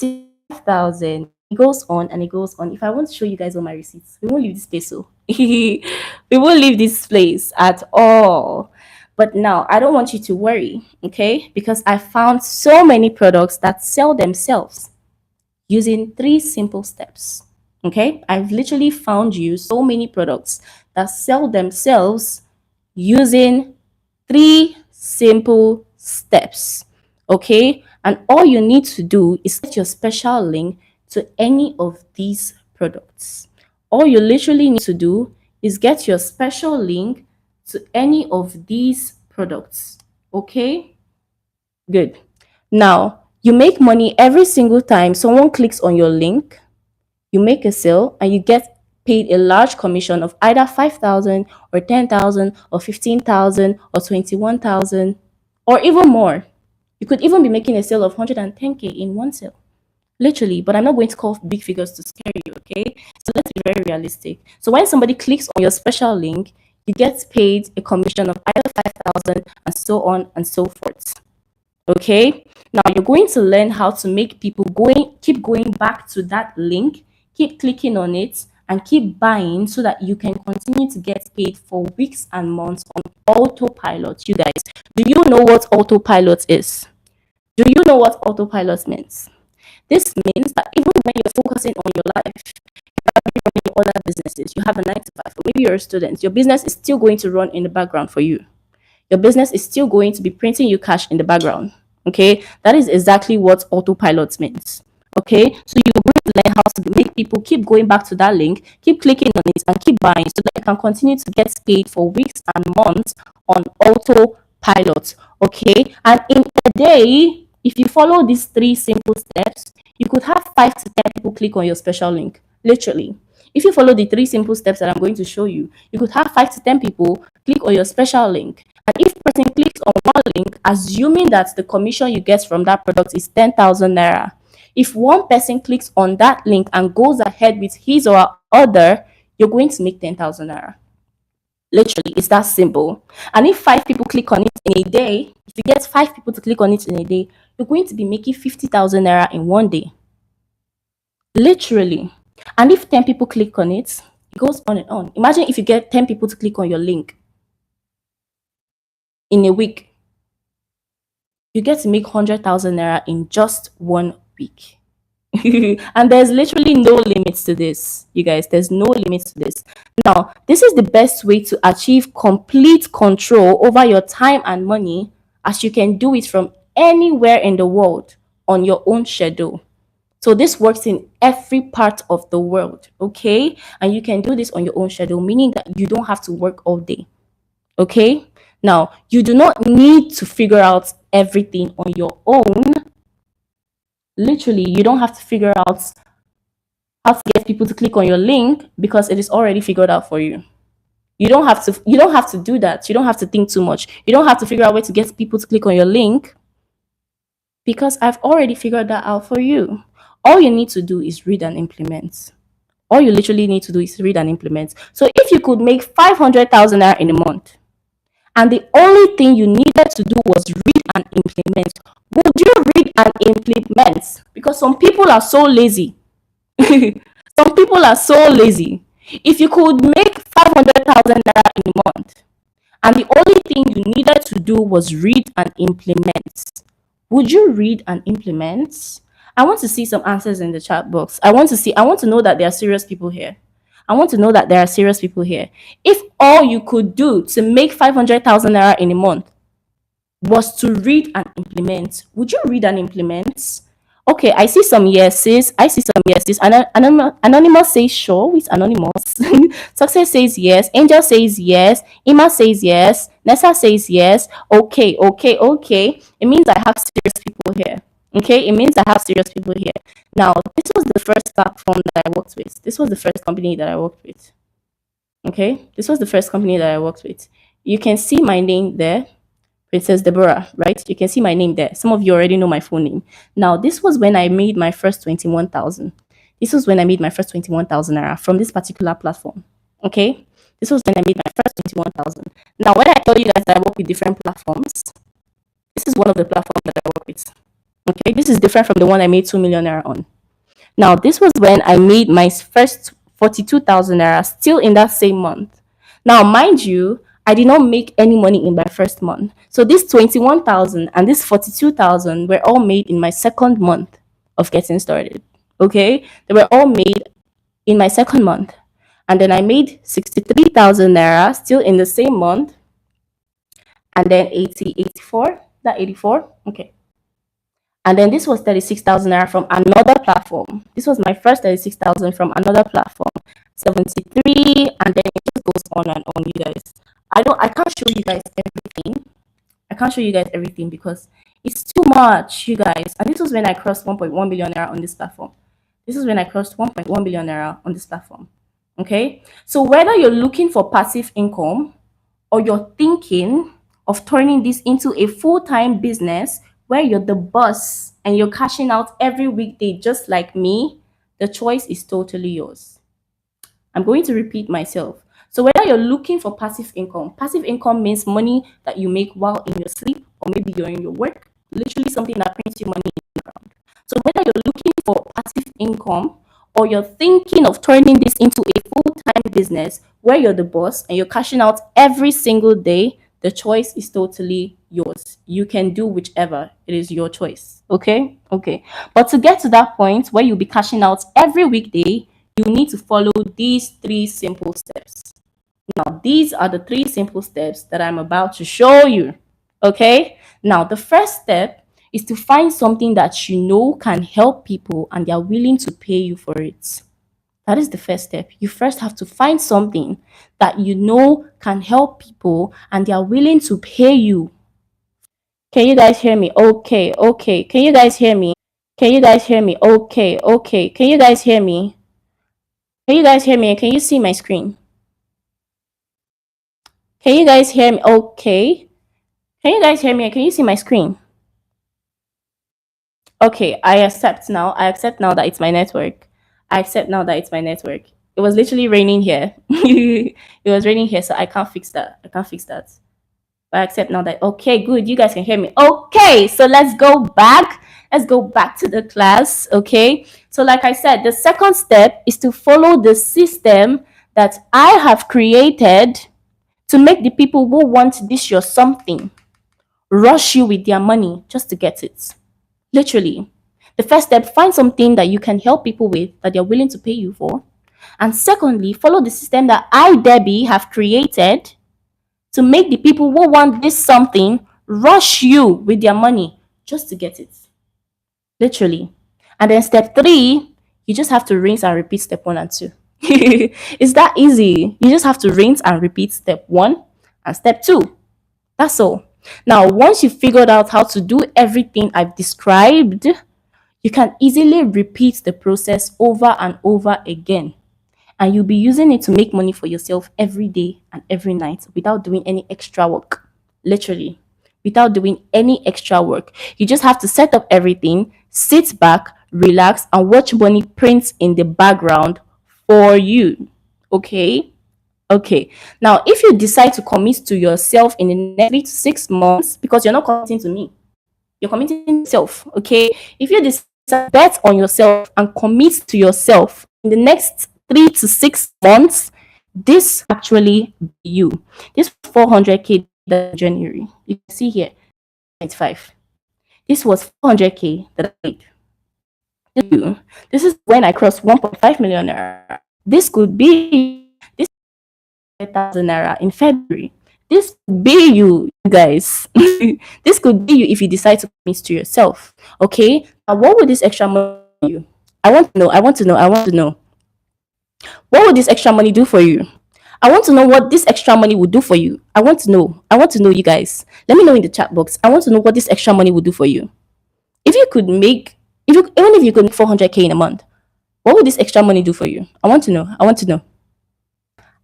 5,000. It goes on and it goes on. If I want to show you guys all my receipts, we won't leave this place. So we won't leave this place at all. But now I don't want you to worry, okay? Because I found so many products that sell themselves using 3 simple steps. Okay, I've literally found you so many products that sell themselves using 3 simple steps. Okay, and all you need to do is get your special link to any of these products. All you literally need to do is get your special link to any of these products. Okay, good. Now, you make money every single time someone clicks on your link, you make a sale, and you get paid a large commission of either 5,000 or 10,000 or 15,000 or 21,000 or even more. You could even be making a sale of 110K in one sale. Literally, but I'm not going to call big figures to scare you, okay? So let's be very realistic. So when somebody clicks on your special link, you get paid a commission of either 5,000 and so on and so forth. Okay, now you're going to learn how to make people keep going back to that link, keep clicking on it, and keep buying so that you can continue to get paid for weeks and months on autopilot. You guys, do you know what autopilot is? Do you know what autopilot means? This means that even when you're focusing on your life, you're running other businesses, you have a 9 to 5, or maybe you're a student, your business is still going to run in the background for you. Your business is still going to be printing you cash in the background. Okay, that is exactly what autopilot means. Okay, so you're going to learn how to make people keep going back to that link, keep clicking on it, and keep buying so that you can continue to get paid for weeks and months on autopilot. Okay, and in a day, if you follow these 3 simple steps, you could have 5 to 10 people click on your special link. Literally, if you follow the 3 simple steps that I'm going to show you, you could have 5 to 10 people click on your special link. And if person clicks on one link, assuming that the commission you get from that product is 10,000 naira, if one person clicks on that link and goes ahead with his or her order, you're going to make 10,000 naira. Literally, it's that simple. And if five people click on it in a day, if you get five people to click on it in a day, you're going to be making 50,000 naira in one day. Literally. And if 10 people click on it, it goes on and on. Imagine if you get 10 people to click on your link in a week, you get to make 100,000 naira in just 1 week. And there's literally no limits to this, you guys. There's no limits to this. Now, this is the best way to achieve complete control over your time and money, as you can do it from anywhere in the world on your own schedule. So this works in every part of the world, okay? And you can do this on your own schedule, meaning that you don't have to work all day, okay? Now, you do not need to figure out everything on your own. Literally, you don't have to figure out how to get people to click on your link because it is already figured out for you. You don't have to do that. You don't have to think too much. You don't have to figure out where to get people to click on your link because I've already figured that out for you. All you need to do is read and implement. All you literally need to do is read and implement. So if you could make 500,000 naira in a month, and the only thing you needed to do was read and implement, would you read and implement? Because some people are so lazy. Some people are so lazy. If you could make 500,000 naira in a month, and the only thing you needed to do was read and implement, would you read and implement? I want to see some answers in the chat box. I want to know that there are serious people here. I want to know that there are serious people here. If all you could do to make 500,000 naira in a month was to read and implement, would you read and implement? Okay, I see some yeses. I see some yeses. Anonymous says sure with anonymous. Success says yes. Angel says yes. Ima says yes. Nessa says yes. Okay, okay, okay. It means I have serious people here. Okay, it means I have serious people here. Now, this was the first platform that I worked with. This was the first company that I worked with. Okay, this was the first company that I worked with. You can see my name there. Princess Deborah, right? You can see my name there. Some of you already know my full name. Now, this was when I made my first 21,000. This was when I made my first 21,000 naira from this particular platform. Okay? This was when I made my first 21,000. Now, when I told you guys that I work with different platforms, this is one of the platforms that I work with. Okay? This is different from the one I made 2 million naira on. Now, this was when I made my first 42,000 naira still in that same month. Now, mind you, I did not make any money in my first month. So this 21,000 and this 42,000 were all made in my second month of getting started. Okay? They were all made in my second month. And then I made 63,000 naira still in the same month. And then 84, that 84. Okay. And then this was 36,000 naira from another platform. This was my first 36,000 from another platform. 73, and then it just goes on and on, you guys. I can't show you guys everything. I can't show you guys everything because it's too much, you guys. And this was when I crossed 1.1 billion naira on this platform. This is when I crossed 1.1 billion naira on this platform. Okay? So whether you're looking for passive income or you're thinking of turning this into a full-time business where you're the boss and you're cashing out every weekday just like me, the choice is totally yours. I'm going to repeat myself. So whether you're looking for passive income means money that you make while in your sleep or maybe during your work, literally something that brings you money in the background. So whether you're looking for passive income or you're thinking of turning this into a full-time business where you're the boss and you're cashing out every single day, the choice is totally yours. You can do whichever. It is your choice. Okay? Okay. But to get to that point where you'll be cashing out every weekday, you need to follow these three simple steps. Now, these are the three simple steps that I'm about to show you. Okay? Now, the first step is to find something that you know can help people and they are willing to pay you for it. That is the first step. You first have to find something that you know can help people and they are willing to pay you. Can you guys hear me? Okay, okay. Can you guys hear me? Can you guys hear me? Okay, okay. Can you guys hear me? Can you guys hear me? Can you see my screen? Can you guys hear me? Okay. Can you guys hear me? Can you see my screen? Okay, I accept now. I accept now that it's my network. I accept now that it's my network. It was literally raining here. It was raining here, so I can't fix that. I can't fix that. But I accept now that okay, good, you guys can hear me. Okay, so let's go back. Let's go back to the class. Okay. So, like I said, the second step is to follow the system that I have created to make the people who want this your something rush you with their money just to get it. Literally. The first step, find something that you can help people with that they're willing to pay you for. And secondly, follow the system that I, Debbie, have created to make the people who want this something rush you with their money just to get it. Literally. And then step three, you just have to rinse and repeat step one and two. It's that easy. You just have to rinse and repeat step one and step two. That's all. Now, once you've figured out how to do everything I've described, you can easily repeat the process over and over again. And you'll be using it to make money for yourself every day and every night without doing any extra work. Literally, without doing any extra work. You just have to set up everything, sit back, relax, and watch money print in the background for you. Okay? Okay. Now, if you decide to commit to yourself in the next 3 to 6 months, because you're not committing to me, you're committing to yourself. Okay. If you decide to bet on yourself and commit to yourself in the next 3 to 6 months, this actually be you. This 400K that in January. You can see here, 95. This was 400K that I made. This is when I crossed 1.5 million naira. This could be this 1,000 naira in February. This could be you guys. This could be you if you decide to commit to yourself. Okay. Now, what would this extra money do for you? I want to know. I want to know. I want to know. What would this extra money do for you? I want to know what this extra money would do for you. I want to know. I want to know, you guys. Let me know in the chat box. I want to know what this extra money would do for you. If you could make, if you even if you could make 400K in a month, what would this extra money do for you? I want to know. I want to know.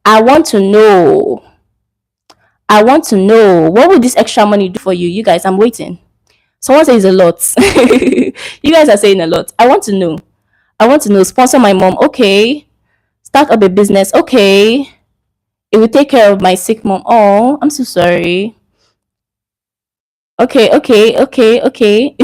I want to know. I want to know. What would this extra money do for you? You guys, I'm waiting. Someone says a lot. You guys are saying a lot. I want to know. I want to know. Sponsor my mom. Okay. Start up a business. Okay. It will take care of my sick mom. Oh, I'm so sorry. Okay, okay, okay, okay.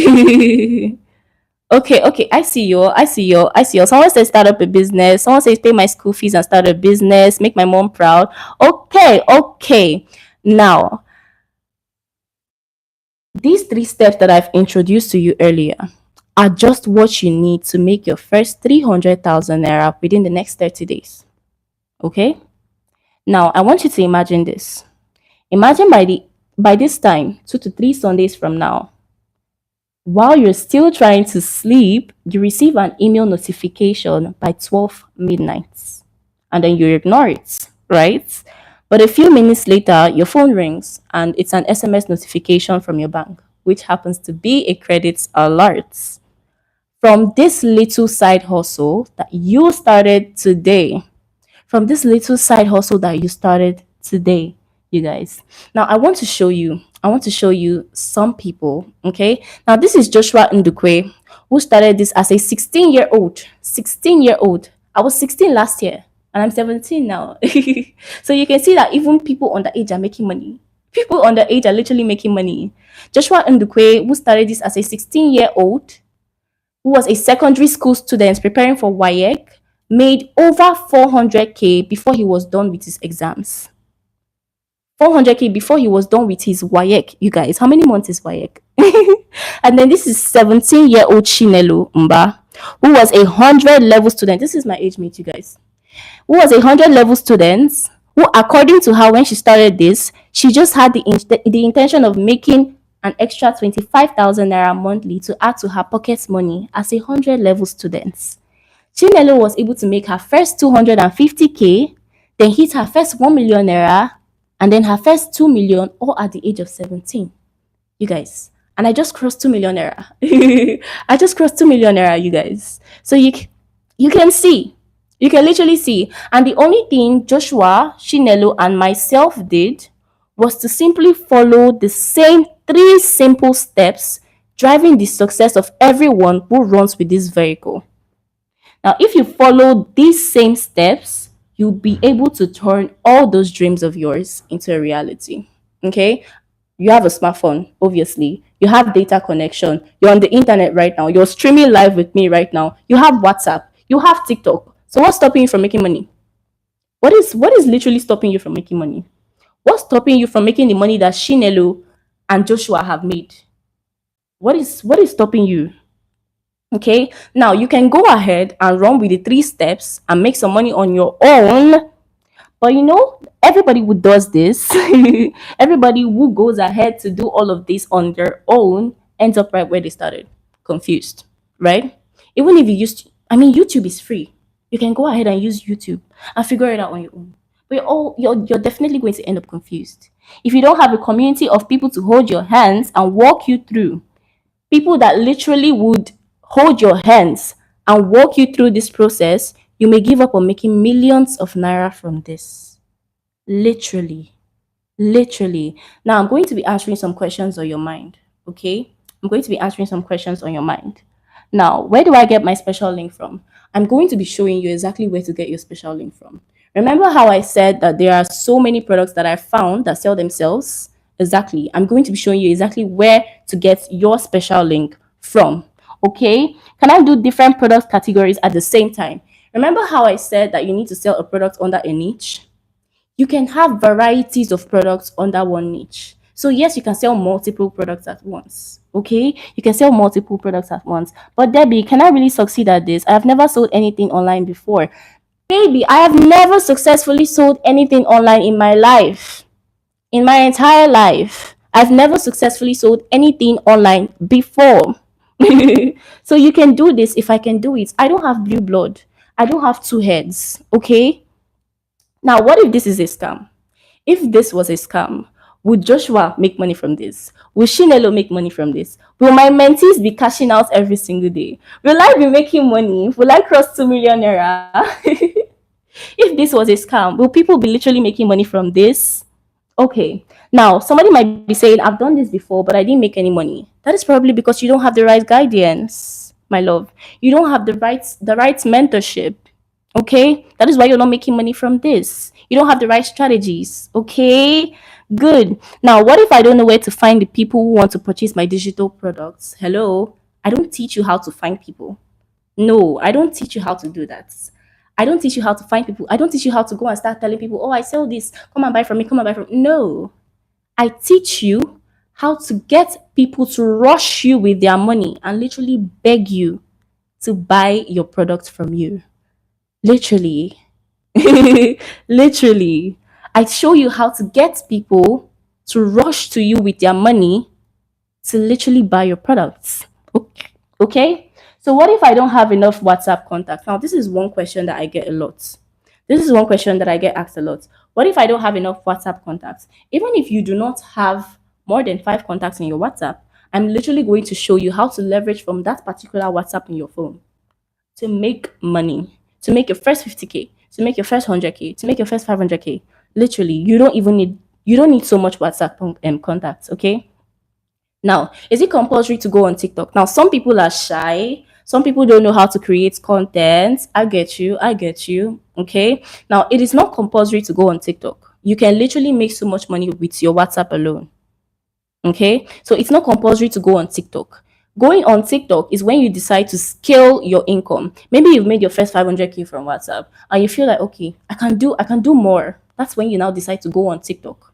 Okay, okay. I see you. I see you. I see you. Someone says start up a business. Someone says pay my school fees and start a business. Make my mom proud. Okay, okay. Now, these 3 steps that I've introduced to you earlier are just what you need to make your first 300,000 naira within the next 30 days. Okay? Now, I want you to imagine this. Imagine by this time, 2 to 3 Sundays from now, while you're still trying to sleep, you receive an email notification by 12 midnight, and then you ignore it, right? But a few minutes later, your phone rings and it's an SMS notification from your bank, which happens to be a credit alert from this little side hustle that you started today. From this little side hustle that you started today, you guys. Now I want to show you some people. Okay. Now this is Joshua Ndukwe, who started this as a 16-year-old. 16-year-old. I was 16 last year and I'm 17 now. So you can see that even people underage are making money. People underage are literally making money. Joshua Ndukwe, who started this as a 16-year-old, who was a secondary school student preparing for WAEC, made over 400K before he was done with his exams. 400K before he was done with his WAEC. You guys, how many months is WAEC? And then this is 17-year-old Chinelo Mba, who was a 100 level student. This is my age mate, you guys. Who was a 100 level student, who, according to her, when she started this, she just had the intention of making an extra 25,000 naira monthly to add to her pocket money as a 100 level student. Chinelo was able to make her first 250K, then hit her first 1 million naira, and then her first 2 million, all at the age of 17. You guys. And I just crossed 2 million naira. I just crossed 2 million naira, you guys. So you can see. You can literally see. And the only thing Joshua, Chinelo, and myself did was to simply follow the same 3 simple steps driving the success of everyone who runs with this vehicle. Now, if you follow these same steps, you'll be able to turn all those dreams of yours into a reality. Okay? You have a smartphone, obviously. You have data connection. You're on the internet right now. You're streaming live with me right now. You have WhatsApp. You have TikTok. So what's stopping you from making money? What is literally stopping you from making money? What's stopping you from making the money that Shinelo and Joshua have made? What is stopping you? Okay, now you can go ahead and run with the three steps and make some money on your own. But everybody who does this, everybody who goes ahead to do all of this on their own ends up right where they started, confused, right? Even if you used, I mean, YouTube is free. You can go ahead and use YouTube and figure it out on your own. But you're definitely going to end up confused if you don't have a community of people to hold your hands and walk you through. People that literally would hold your hands and walk you through this process. You may give up on making millions of naira from this. Literally. Literally. Now, I'm going to be answering some questions on your mind. Okay? I'm going to be answering some questions on your mind. Now, where do I get my special link from? I'm going to be showing you exactly where to get your special link from. Remember how I said that there are so many products that I found that sell themselves? Exactly. I'm going to be showing you exactly where to get your special link from. Okay? Can I do different product categories at the same time? Remember how I said that you need to sell a product under a niche? You can have varieties of products under one niche. So yes, you can sell multiple products at once. Okay, you can sell multiple products at once. But Debbie, can I really succeed at this? I have never sold anything online before. Baby, I have never successfully sold anything online in my life. In my entire life, I've never successfully sold anything online before. So you can do this if I can do it. I don't have blue blood. I don't have two heads. Okay. Now, what if this is a scam? If this was a scam, would Joshua make money from this? Will Shinelo make money from this? Will my mentees be cashing out every single day? Will I be making money? Will I cross 2 million naira? If this was a scam, will people be literally making money from this? Okay. Now, somebody might be saying, I've done this before, but I didn't make any money. That is probably because you don't have the right guidance, my love. You don't have the right mentorship. Okay? That is why you're not making money from this. You don't have the right strategies. Okay? Good. Now, what if I don't know where to find the people who want to purchase my digital products? Hello? I don't teach you how to find people. No, I don't teach you how to do that. I don't teach you how to find people. I don't teach you how to go and start telling people, oh, I sell this. Come and buy from me. Come and buy from me. No. I teach you how to get people to rush you with their money and literally beg you to buy your product from you. Literally. Literally. I show you how to get people to rush to you with their money to literally buy your products. Okay. Okay. So what if I don't have enough WhatsApp contacts? Now, this is one question that I get a lot. This is one question that I get asked a lot. What if I don't have enough WhatsApp contacts? Even if you do not have more than 5 contacts in your WhatsApp, I'm literally going to show you how to leverage from that particular WhatsApp in your phone to make money, to make your first 50K, to make your first 100K, to make your first 500K. Literally, you don't need so much WhatsApp contacts, okay? Now, is it compulsory to go on TikTok? Now, some people are shy. Some people don't know how to create content. I get you. I get you. Okay. Now, it is not compulsory to go on TikTok. You can literally make so much money with your WhatsApp alone. Okay. So it's not compulsory to go on TikTok. Going on TikTok is when you decide to scale your income. Maybe you've made your first 500K from WhatsApp and you feel like, okay, I can do more. That's when you now decide to go on TikTok.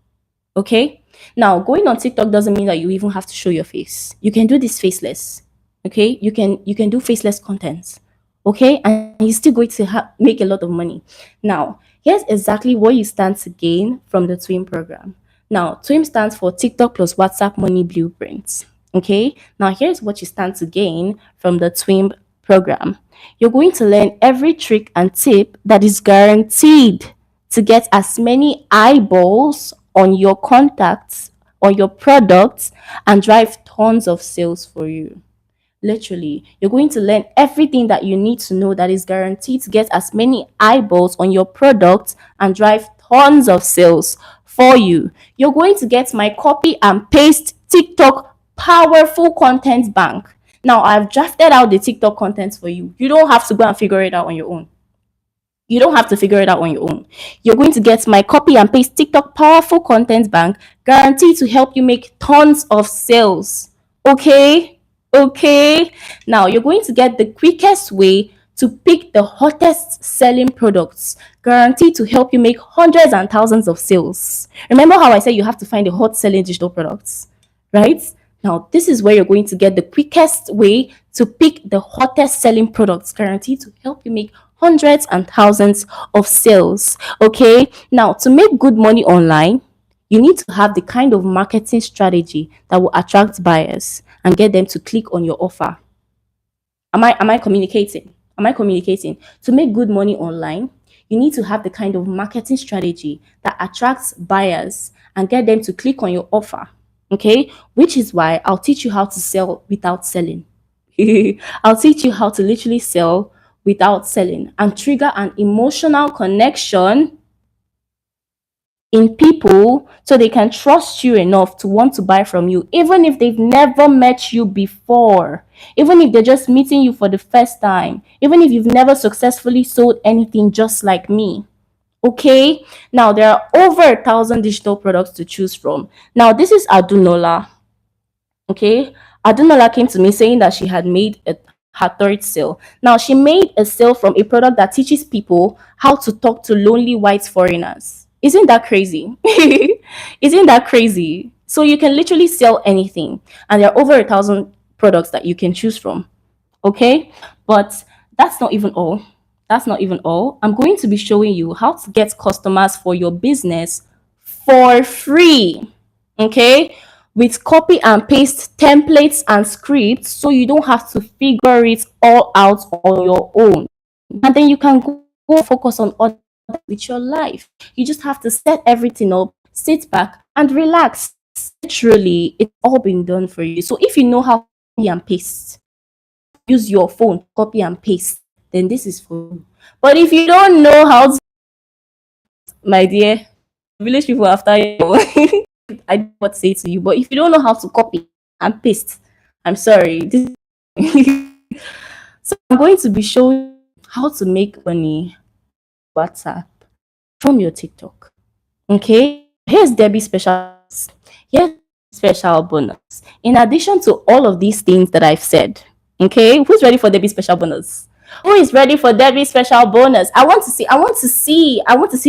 Okay. Now, going on TikTok doesn't mean that you even have to show your face. You can do this faceless. Okay. You can do faceless content. Okay. And you're still going to make a lot of money. Now, here's exactly what you stand to gain from the Twin program. Now, Twin stands for TikTok plus WhatsApp Money Blueprints. Okay. Now, here's what you stand to gain from the Twin program. You're going to learn every trick and tip that is guaranteed to get as many eyeballs on your contacts, on your products, and drive tons of sales for you. Literally, you're going to learn everything that you need to know that is guaranteed to get as many eyeballs on your product and drive tons of sales for you. You're going to get my copy and paste TikTok powerful content bank. Now I've drafted out the TikTok content for you. You don't have to go and figure it out on your own. You don't have to figure it out on your own. You're going to get my copy and paste TikTok powerful content bank guaranteed to help you make tons of sales. Okay? Okay? Now, you're going to get the quickest way to pick the hottest selling products guaranteed to help you make hundreds and thousands of sales. Remember how I said you have to find the hot selling digital products, right? Now, this is where you're going to get the quickest way to pick the hottest selling products guaranteed to help you make hundreds and thousands of sales. Okay, now to make good money online, you need to have the kind of marketing strategy that will attract buyers and get them to click on your offer. Am I communicating? Am I communicating? To make good money online, you need to have the kind of marketing strategy that attracts buyers and get them to click on your offer. Okay? Which is why I'll teach you how to sell without selling. I'll teach you how to literally sell without selling and trigger an emotional connection in people so they can trust you enough to want to buy from you, even if they've never met you before, even if they're just meeting you for the first time, even if you've never successfully sold anything just like me. Okay, now there are over 1,000 digital products to choose from. Now, this is Adunola. Okay, Adunola came to me saying that she had made her third sale. Now, she made a sale from a product that teaches people how to talk to lonely white foreigners. Isn't that crazy? Isn't that crazy? So you can literally sell anything, and there are over 1,000 products that you can choose from. Okay, but that's not even all. That's not even all. I'm going to be showing you how to get customers for your business for free. Okay, with copy and paste templates and scripts so you don't have to figure it all out on your own. And then you can go focus on other with your life. You just have to set everything up, sit back and relax. Literally, it's all been done for you. So if you know how to copy and paste, use your phone, copy and paste, then this is for you. But if you don't know how to, my dear, village people after you, I don't know what to say to you. But if you don't know how to copy and paste, I'm sorry. So I'm going to be showing you how to make money WhatsApp from your TikTok. Okay, here's Debbie's special. Here's special bonus. In addition to all of these things that I've said, okay, who's ready for Debbie's special bonus? Who is ready for Debbie's special bonus? I want to see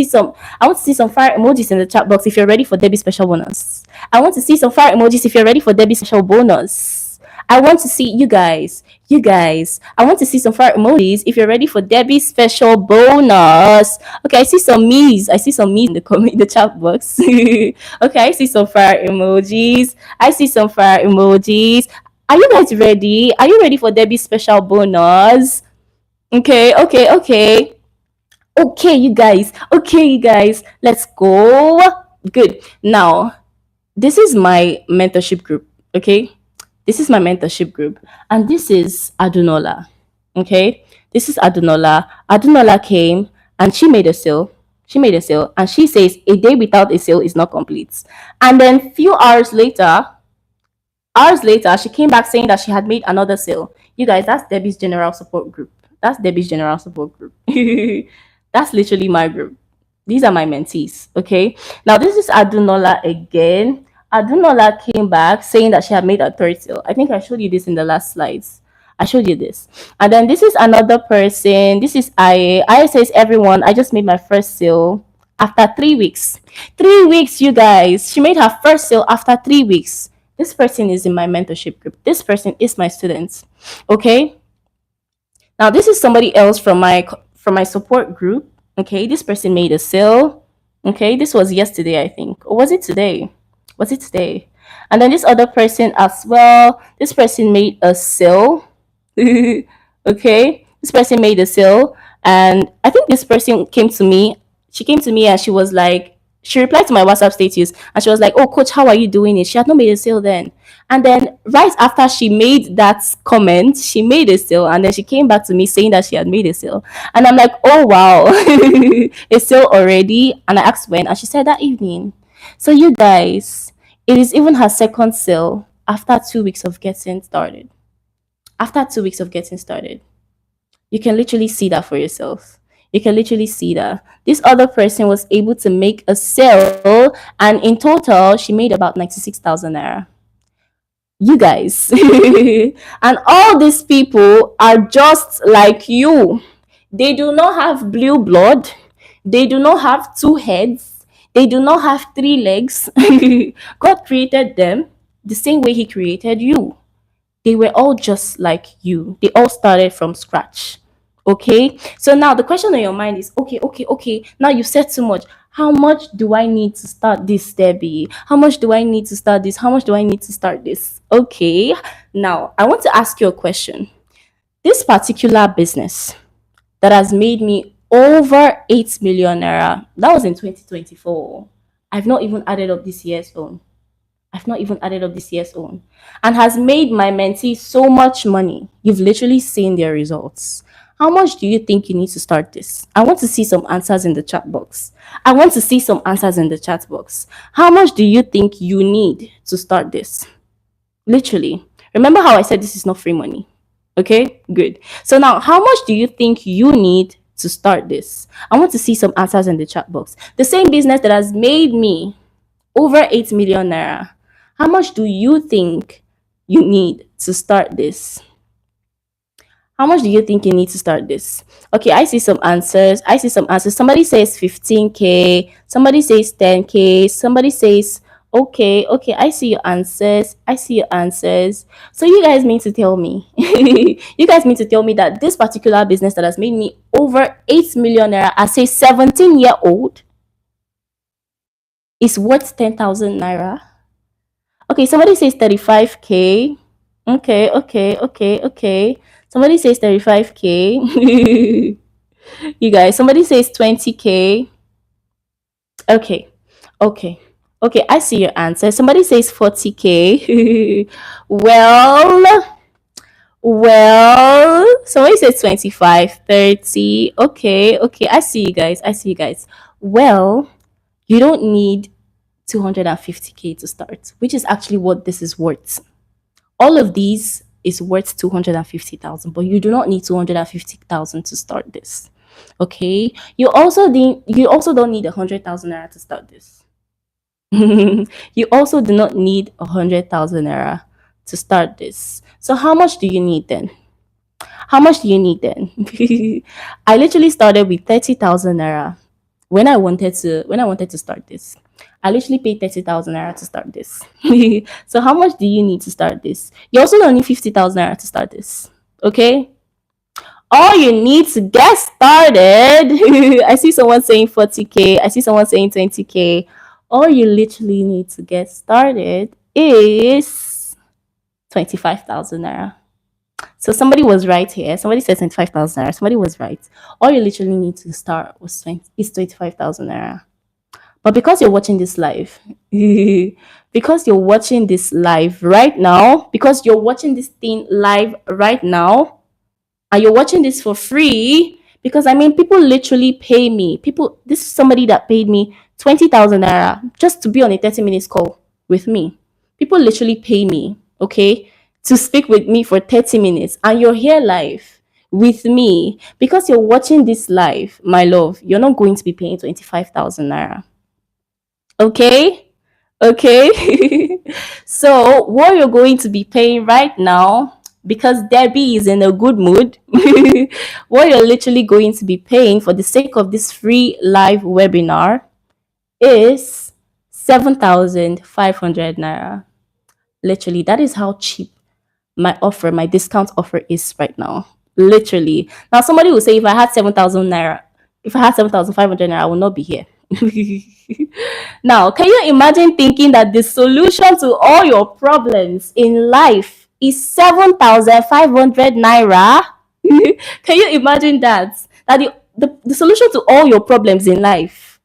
some fire emojis in the chat box if you're ready for Debbie's special bonus. I want to see some fire emojis if you're ready for Debbie's special bonus. I want to see you guys. I want to see some fire emojis if you're ready for Debbie's special bonus. Okay, I see some me's. I see some me's in the comment in the chat box. Okay, I see some fire emojis. I see some fire emojis. Are you guys ready? Are you ready for Debbie's special bonus? Okay. Okay, you guys. Okay, you guys. Let's go. Good. Now, this is my mentorship group. Okay. This is my mentorship group. And this is Adunola. Okay. This is Adunola. Adunola came and she made a sale. She made a sale and she says a day without a sale is not complete. And then few hours later, she came back saying that she had made another sale. You guys, that's Debbie's general support group. That's Debbie's general support group. That's literally my group. These are my mentees. Okay. Now this is Adunola again. Adunola came back saying that she had made a third sale. I think I showed you this in the last slides. I showed you this. And then this is another person. This is I. I says, everyone, I just made my first sale after 3 weeks. 3 weeks, you guys. She made her first sale after 3 weeks. This person is in my mentorship group. This person is my student. Okay. Now this is somebody else from my support group. Okay, this person made a sale. Okay, this was yesterday, I think. Or was it today? Was it today? And then this other person as well. This person made a sale. Okay, this person made a sale. And I think this person came to me. She came to me and she was like, she replied to my WhatsApp status and she was like, "Oh, coach, how are you doing it?" She had not made a sale then. And then right after she made that comment, she made a sale. And then she came back to me saying that she had made a sale. And I'm like, "Oh, wow, a sale already?" And I asked when. And she said that evening. So, you guys, it is even her second sale after 2 weeks of getting started. after 2 weeks of getting started. You can literally see that for yourself. You can literally see that this other person was able to make a sale, and in total, she made about 96,000 naira. You guys, and all these people are just like you. They do not have blue blood, they do not have two heads, they do not have three legs. God created them the same way He created you. They were all just like you. They all started from scratch. Okay. So now the question on your mind is okay, okay, okay. Now you said too much. How much do I need to start this, Debbie? How much do I need to start this? How much do I need to start this? Okay. Now I want to ask you a question. This particular business that has made me over 8 million naira, that was in 2024. I've not even added up this year's own. I've not even added up this year's own, and has made my mentee so much money. You've literally seen their results. How much do you think you need to start this? I want to see some answers in the chat box. I want to see some answers in the chat box. How much do you think you need to start this? Literally. Remember how I said this is not free money? Okay, good. So now, how much do you think you need to start this? I want to see some answers in the chat box. The same business that has made me over 8 million naira. How much do you think you need to start this? How much do you think you need to start this? Okay, I see some answers. I see some answers. Somebody says 15K. Somebody says 10K. Somebody says, okay, okay, I see your answers. I see your answers. So you guys mean to tell me, you guys mean to tell me that this particular business that has made me over 8 million naira as a 17-year-old is worth 10,000 naira? Okay, somebody says 35K. Okay, okay, okay, okay. Somebody says 35K. You guys, somebody says 20K. Okay, okay, okay. I see your answer. Somebody says 40K. Well, well, somebody says 25, 30. Okay, okay. I see you guys. I see you guys. Well, you don't need 250K to start, which is actually what this is worth. All of these is worth 250,000, but you do not need 250,000 to start this. Okay, you also don't need 100,000 naira to start this. You also do not need 100,000 naira to start this. So how much do you need then? How much do you need then? I literally started with 30,000 naira when I wanted to start this. I literally paid 30,000 naira to start this. So how much do you need to start this? You also don't need 50,000 naira to start this. Okay? All you need to get started. I see someone saying 40K. I see someone saying 20K. All you literally need to get started is 25,000 naira. So somebody was right here. Somebody said 25,000 naira. Somebody was right. All you literally need to start is 25,000 naira. But because you're watching this live, because you're watching this live right now, because you're watching this thing live right now, and you're watching this for free, because I mean, people literally pay me. This is somebody that paid me 20,000 naira just to be on a 30 minutes call with me. People literally pay me, okay, to speak with me for 30 minutes, and you're here live with me because you're watching this live, my love. You're not going to be paying 25,000 naira. Okay? Okay? So, what you're going to be paying right now, because Debbie is in a good mood, what you're literally going to be paying for the sake of this free live webinar is 7,500 naira. Literally, that is how cheap my discount offer is right now. Literally. Now, somebody will say, if I had 7,000 naira, if I had 7,500 naira, I will not be here. Now, can you imagine thinking that the solution to all your problems in life is 7,500 naira? Can you imagine that? That the solution to all your problems in life,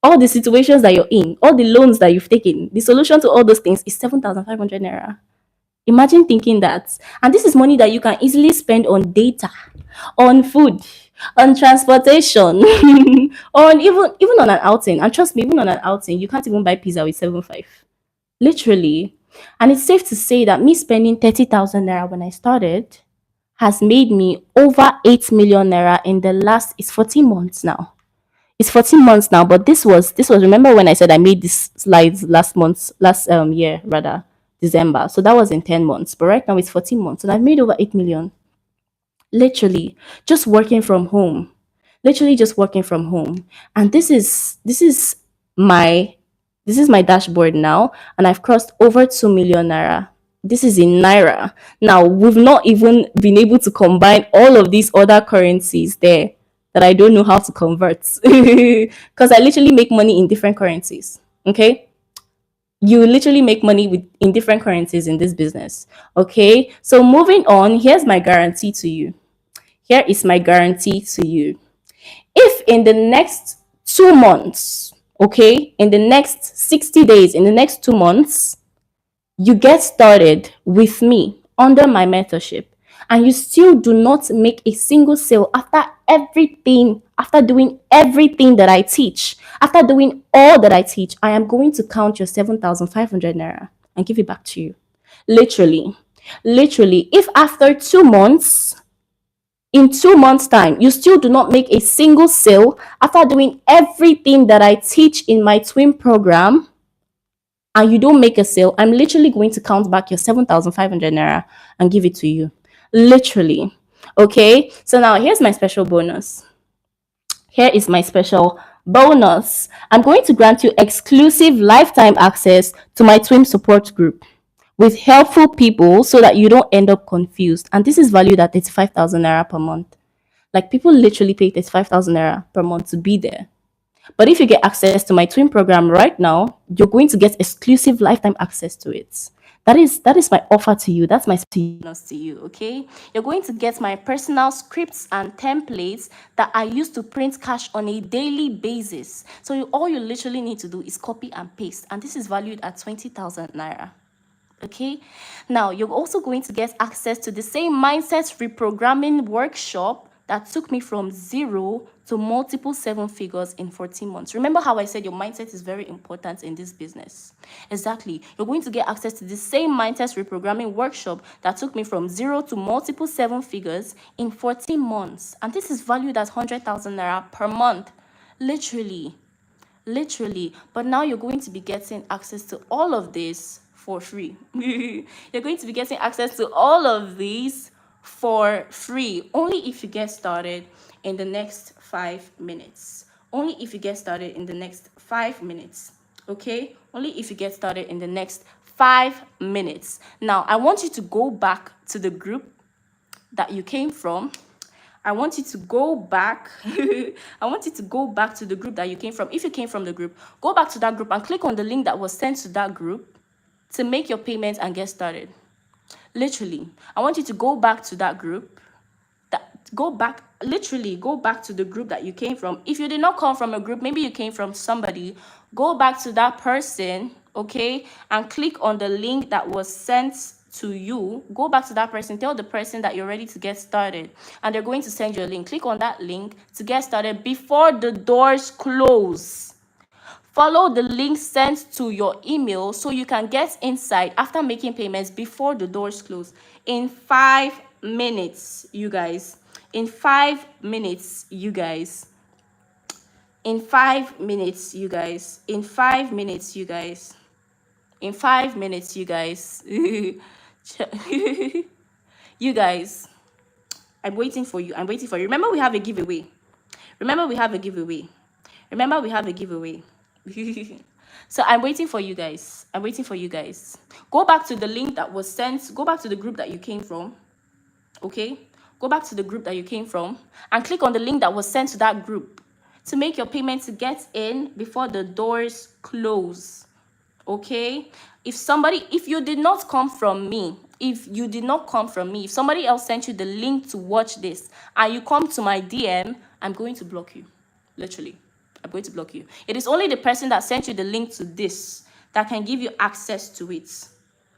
all the situations that you're in, all the loans that you've taken, the solution to all those things is 7,500 naira. Imagine thinking that. And this is money that you can easily spend on data, on food, on transportation, on even on an outing. And trust me, even on an outing, you can't even buy pizza with 7.5. Literally. And it's safe to say that me spending 30,000 naira when I started has made me over 8 million naira in the last, it's 14 months now. It's 14 months now, but this was remember when I said I made these slides last year rather, December. So that was in 10 months. But right now it's 14 months and I've made over 8 million, literally just working from home. Literally just working from home. And my this is my dashboard now, and I've crossed over 2 million naira. This is in naira. Now, we've not even been able to combine all of these other currencies there that I don't know how to convert because I literally make money in different currencies. Okay, you literally make money in different currencies in this business. Okay, so moving on, here's my guarantee to you. Here is my guarantee to you. If in the next 2 months, okay, in the next 60 days, in the next 2 months, you get started with me under my mentorship and you still do not make a single sale after doing everything that I teach, after doing all that I teach, I am going to count your 7,500 naira and give it back to you. Literally. Literally. If after 2 months, in 2 months' time, you still do not make a single sale after doing everything that I teach in my twin program, and you don't make a sale, I'm literally going to count back your 7,500 naira and give it to you. Literally. Okay. So now here's my special bonus. Here is my special bonus. I'm going to grant you exclusive lifetime access to my twin support group with helpful people so that you don't end up confused. And this is valued at 35,000 naira per month. Like, people literally pay 35,000 naira per month to be there. But if you get access to my twin program right now, you're going to get exclusive lifetime access to it. That is my offer to you. That's my bonus to you, okay? You're going to get my personal scripts and templates that I use to print cash on a daily basis. So all you literally need to do is copy and paste, and this is valued at 20,000 naira. Okay, now you're also going to get access to the same mindset reprogramming workshop that took me from zero to multiple seven figures in 14 months. Remember how I said your mindset is very important in this business? Exactly. You're going to get access to the same mindset reprogramming workshop that took me from zero to multiple seven figures in 14 months. And this is valued at 100,000 naira per month. Literally. But now you're going to be getting access to all of this for free. You're going to be getting access to all of these for free, only if you get started in the next 5 minutes. Only if you get started in the next 5 minutes. Okay? Only if you get started in the next 5 minutes. Now, I want you to go back to the group that you came from. I want you to go back. I want you to go back to the group that you came from. If you came from the group, go back to that group and click on the link that was sent to that group to make your payments and get started. Literally, I want you to go back to that group. Go back to the group that you came from. If you did not come from a group, maybe you came from somebody, go back to that person, okay, and click on the link that was sent to you. Go back to that person, tell the person that you're ready to get started, and they're going to send you a link. Click on that link to get started before the doors close. Follow the link sent to your email so you can get inside after making payments before the doors close. In 5 minutes, you guys. In 5 minutes, you guys. In 5 minutes, you guys. In 5 minutes, you guys. In 5 minutes, you guys. You guys, I'm waiting for you. Remember, we have a giveaway. So I'm waiting for you guys. Go back to the link that was sent. Go back to the group that you came from. Okay? Go back to the group that you came from and click on the link that was sent to that group to make your payment to get in before the doors close. Okay? If you did not come from me, if somebody else sent you the link to watch this and you come to my DM, I'm going to block you. Literally, I'm going to block you. It is only the person that sent you the link to this that can give you access to it.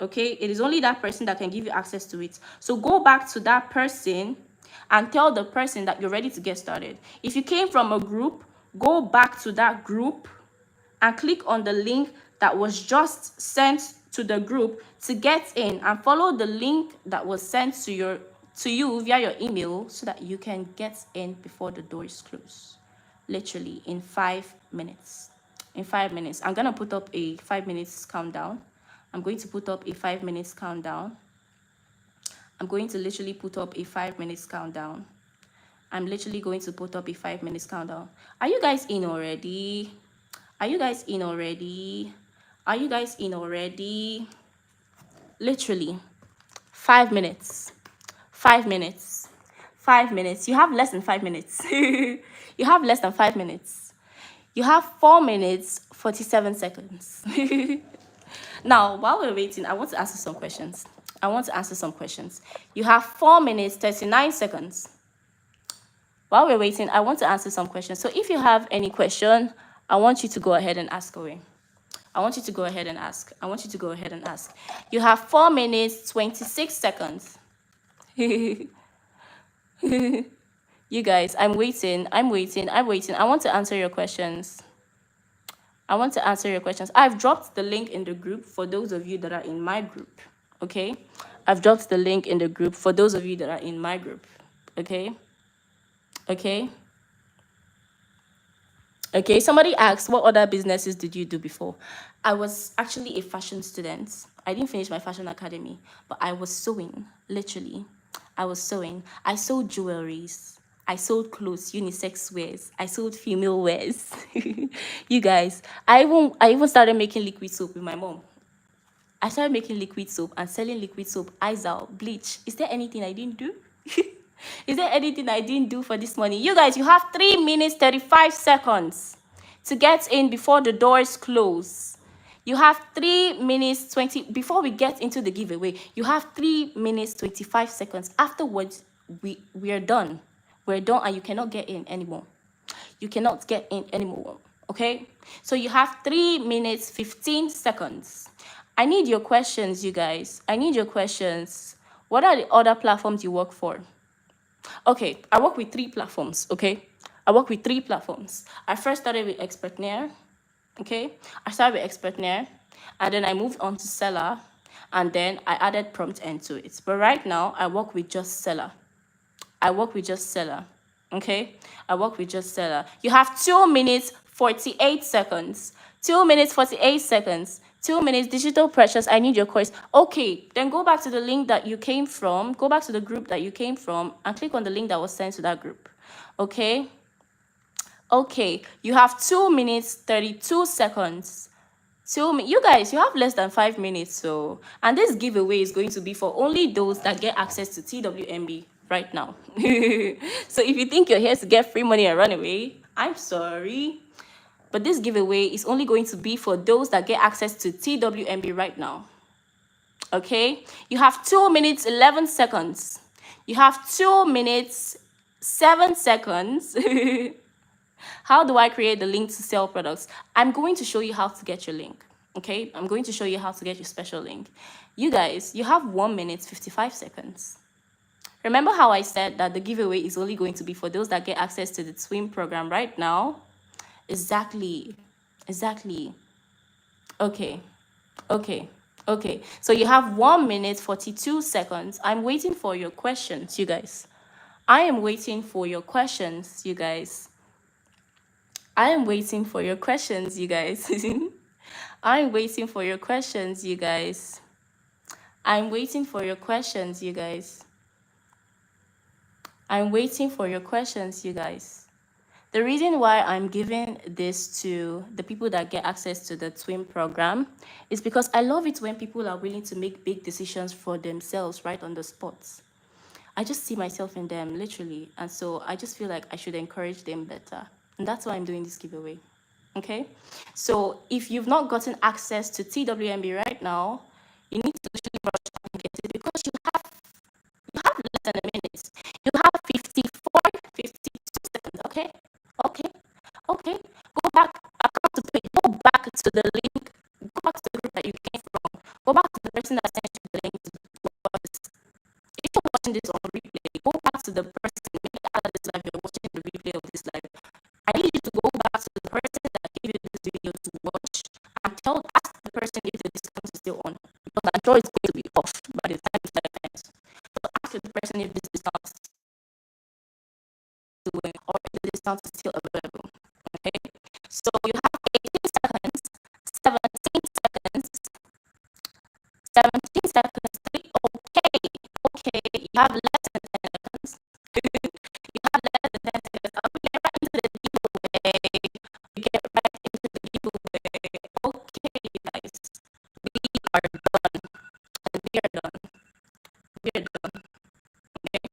Okay? It is only that person that can give you access to it. So go back to that person and tell the person that you're ready to get started. If you came from a group, go back to that group and click on the link that was just sent to the group to get in and follow the link that was sent to you via your email so that you can get in before the doors close. Literally in 5 minutes. In 5 minutes. I'm gonna put up a 5 minutes countdown. I'm going to put up a 5 minutes countdown. I'm going to literally put up a 5 minutes countdown. I'm literally going to put up a 5 minutes countdown. Are you guys in already? Are you guys in already? Are you guys in already? Literally 5 minutes. 5 minutes. 5 minutes. You have less than 5 minutes. You have less than 5 minutes. You have 4 minutes 47 seconds. Now, while we're waiting, I want to answer some questions. I want to answer some questions. You have 4 minutes 39 seconds. While we're waiting, I want to answer some questions. So if you have any question, I want you to go ahead and ask away. I want you to go ahead and ask. I want you to go ahead and ask. You have 4 minutes 26 seconds. You guys, I'm waiting. I want to answer your questions. I've dropped the link in the group for those of you that are in my group. Okay? I've dropped the link in the group for those of you that are in my group. Okay? Okay? Okay, somebody asked, what other businesses did you do before? I was actually a fashion student. I didn't finish my fashion academy, but I was sewing, literally. I was sewing. I sold jewelries. I sold clothes, unisex wears. I sold female wears. You guys, I even started making liquid soap with my mom. I started making liquid soap and selling liquid soap, eyes out, bleach. Is there anything I didn't do? Is there anything I didn't do for this money? You guys, you have 3 minutes 35 seconds to get in before the doors close. You have 3 minutes 20 before we get into the giveaway. You have 3 minutes 25 seconds. Afterwards, we are done. We're done and you cannot get in anymore. You cannot get in anymore. Okay? So you have 3 minutes 15 seconds. I need your questions, you guys. I need your questions. What are the other platforms you work for? Okay, I work with 3 platforms, okay? I work with 3 platforms. I first started with Expertnaire, okay? I started with Expertnaire, and then I moved on to Seller, and then I added Prompt End to it. But right now, I work with just Seller. I work with just Seller, okay? I work with just Seller. You have 2 minutes, 48 seconds. 2 minutes, 48 seconds. 2 minutes, digital precious, I need your course. Okay, then go back to the link that you came from. Go back to the group that you came from and click on the link that was sent to that group. Okay? Okay, you have 2 minutes, 32 seconds. You guys, you have less than 5 minutes. So, and this giveaway is going to be for only those that get access to TWMB right now. So if you think you're here to get free money and run away, I'm sorry. But this giveaway is only going to be for those that get access to TWMB right now. Okay? You have 2 minutes, 11 seconds. You have 2 minutes, 7 seconds. How do I create the link to sell products? I'm going to show you how to get your link. Okay? I'm going to show you how to get your special link. You guys, you have 1 minute, 55 seconds. Remember how I said that the giveaway is only going to be for those that get access to the Swim program right now? Exactly. Okay. So you have 1 minute 42 seconds. I'm waiting for your questions, you guys. I am waiting for your questions, you guys. I'm waiting for your questions, you guys. I'm waiting for your questions, you guys. I'm waiting for your questions, you guys. I'm waiting for your questions, you guys. The reason why I'm giving this to the people that get access to the Twin program is because I love it when people are willing to make big decisions for themselves right on the spot. I just see myself in them, literally. And so I just feel like I should encourage them better. And that's why I'm doing this giveaway. Okay? So if you've not gotten access to TWMB right now, you need to literally rush out and get it because you have less than a minute. You have 54, 52 seconds, okay? Okay. Go back to the link. Go back to the group that you came from. Go back to the person that sent you the link to watch this. If you're watching this on replay, go back to the person. Maybe after this live, you're watching the replay of this live. I need you to go back to the person that gave you this video to watch and ask the person if the discount is still on. discount is still available. Okay, so you have 18 seconds, 17 seconds, 17 seconds. Okay, okay, you have less than 10 seconds. You have less than 10 seconds. I'll get right into the giveaway. We get right into the giveaway. Okay, guys, we are done. We are done. We are done. Okay,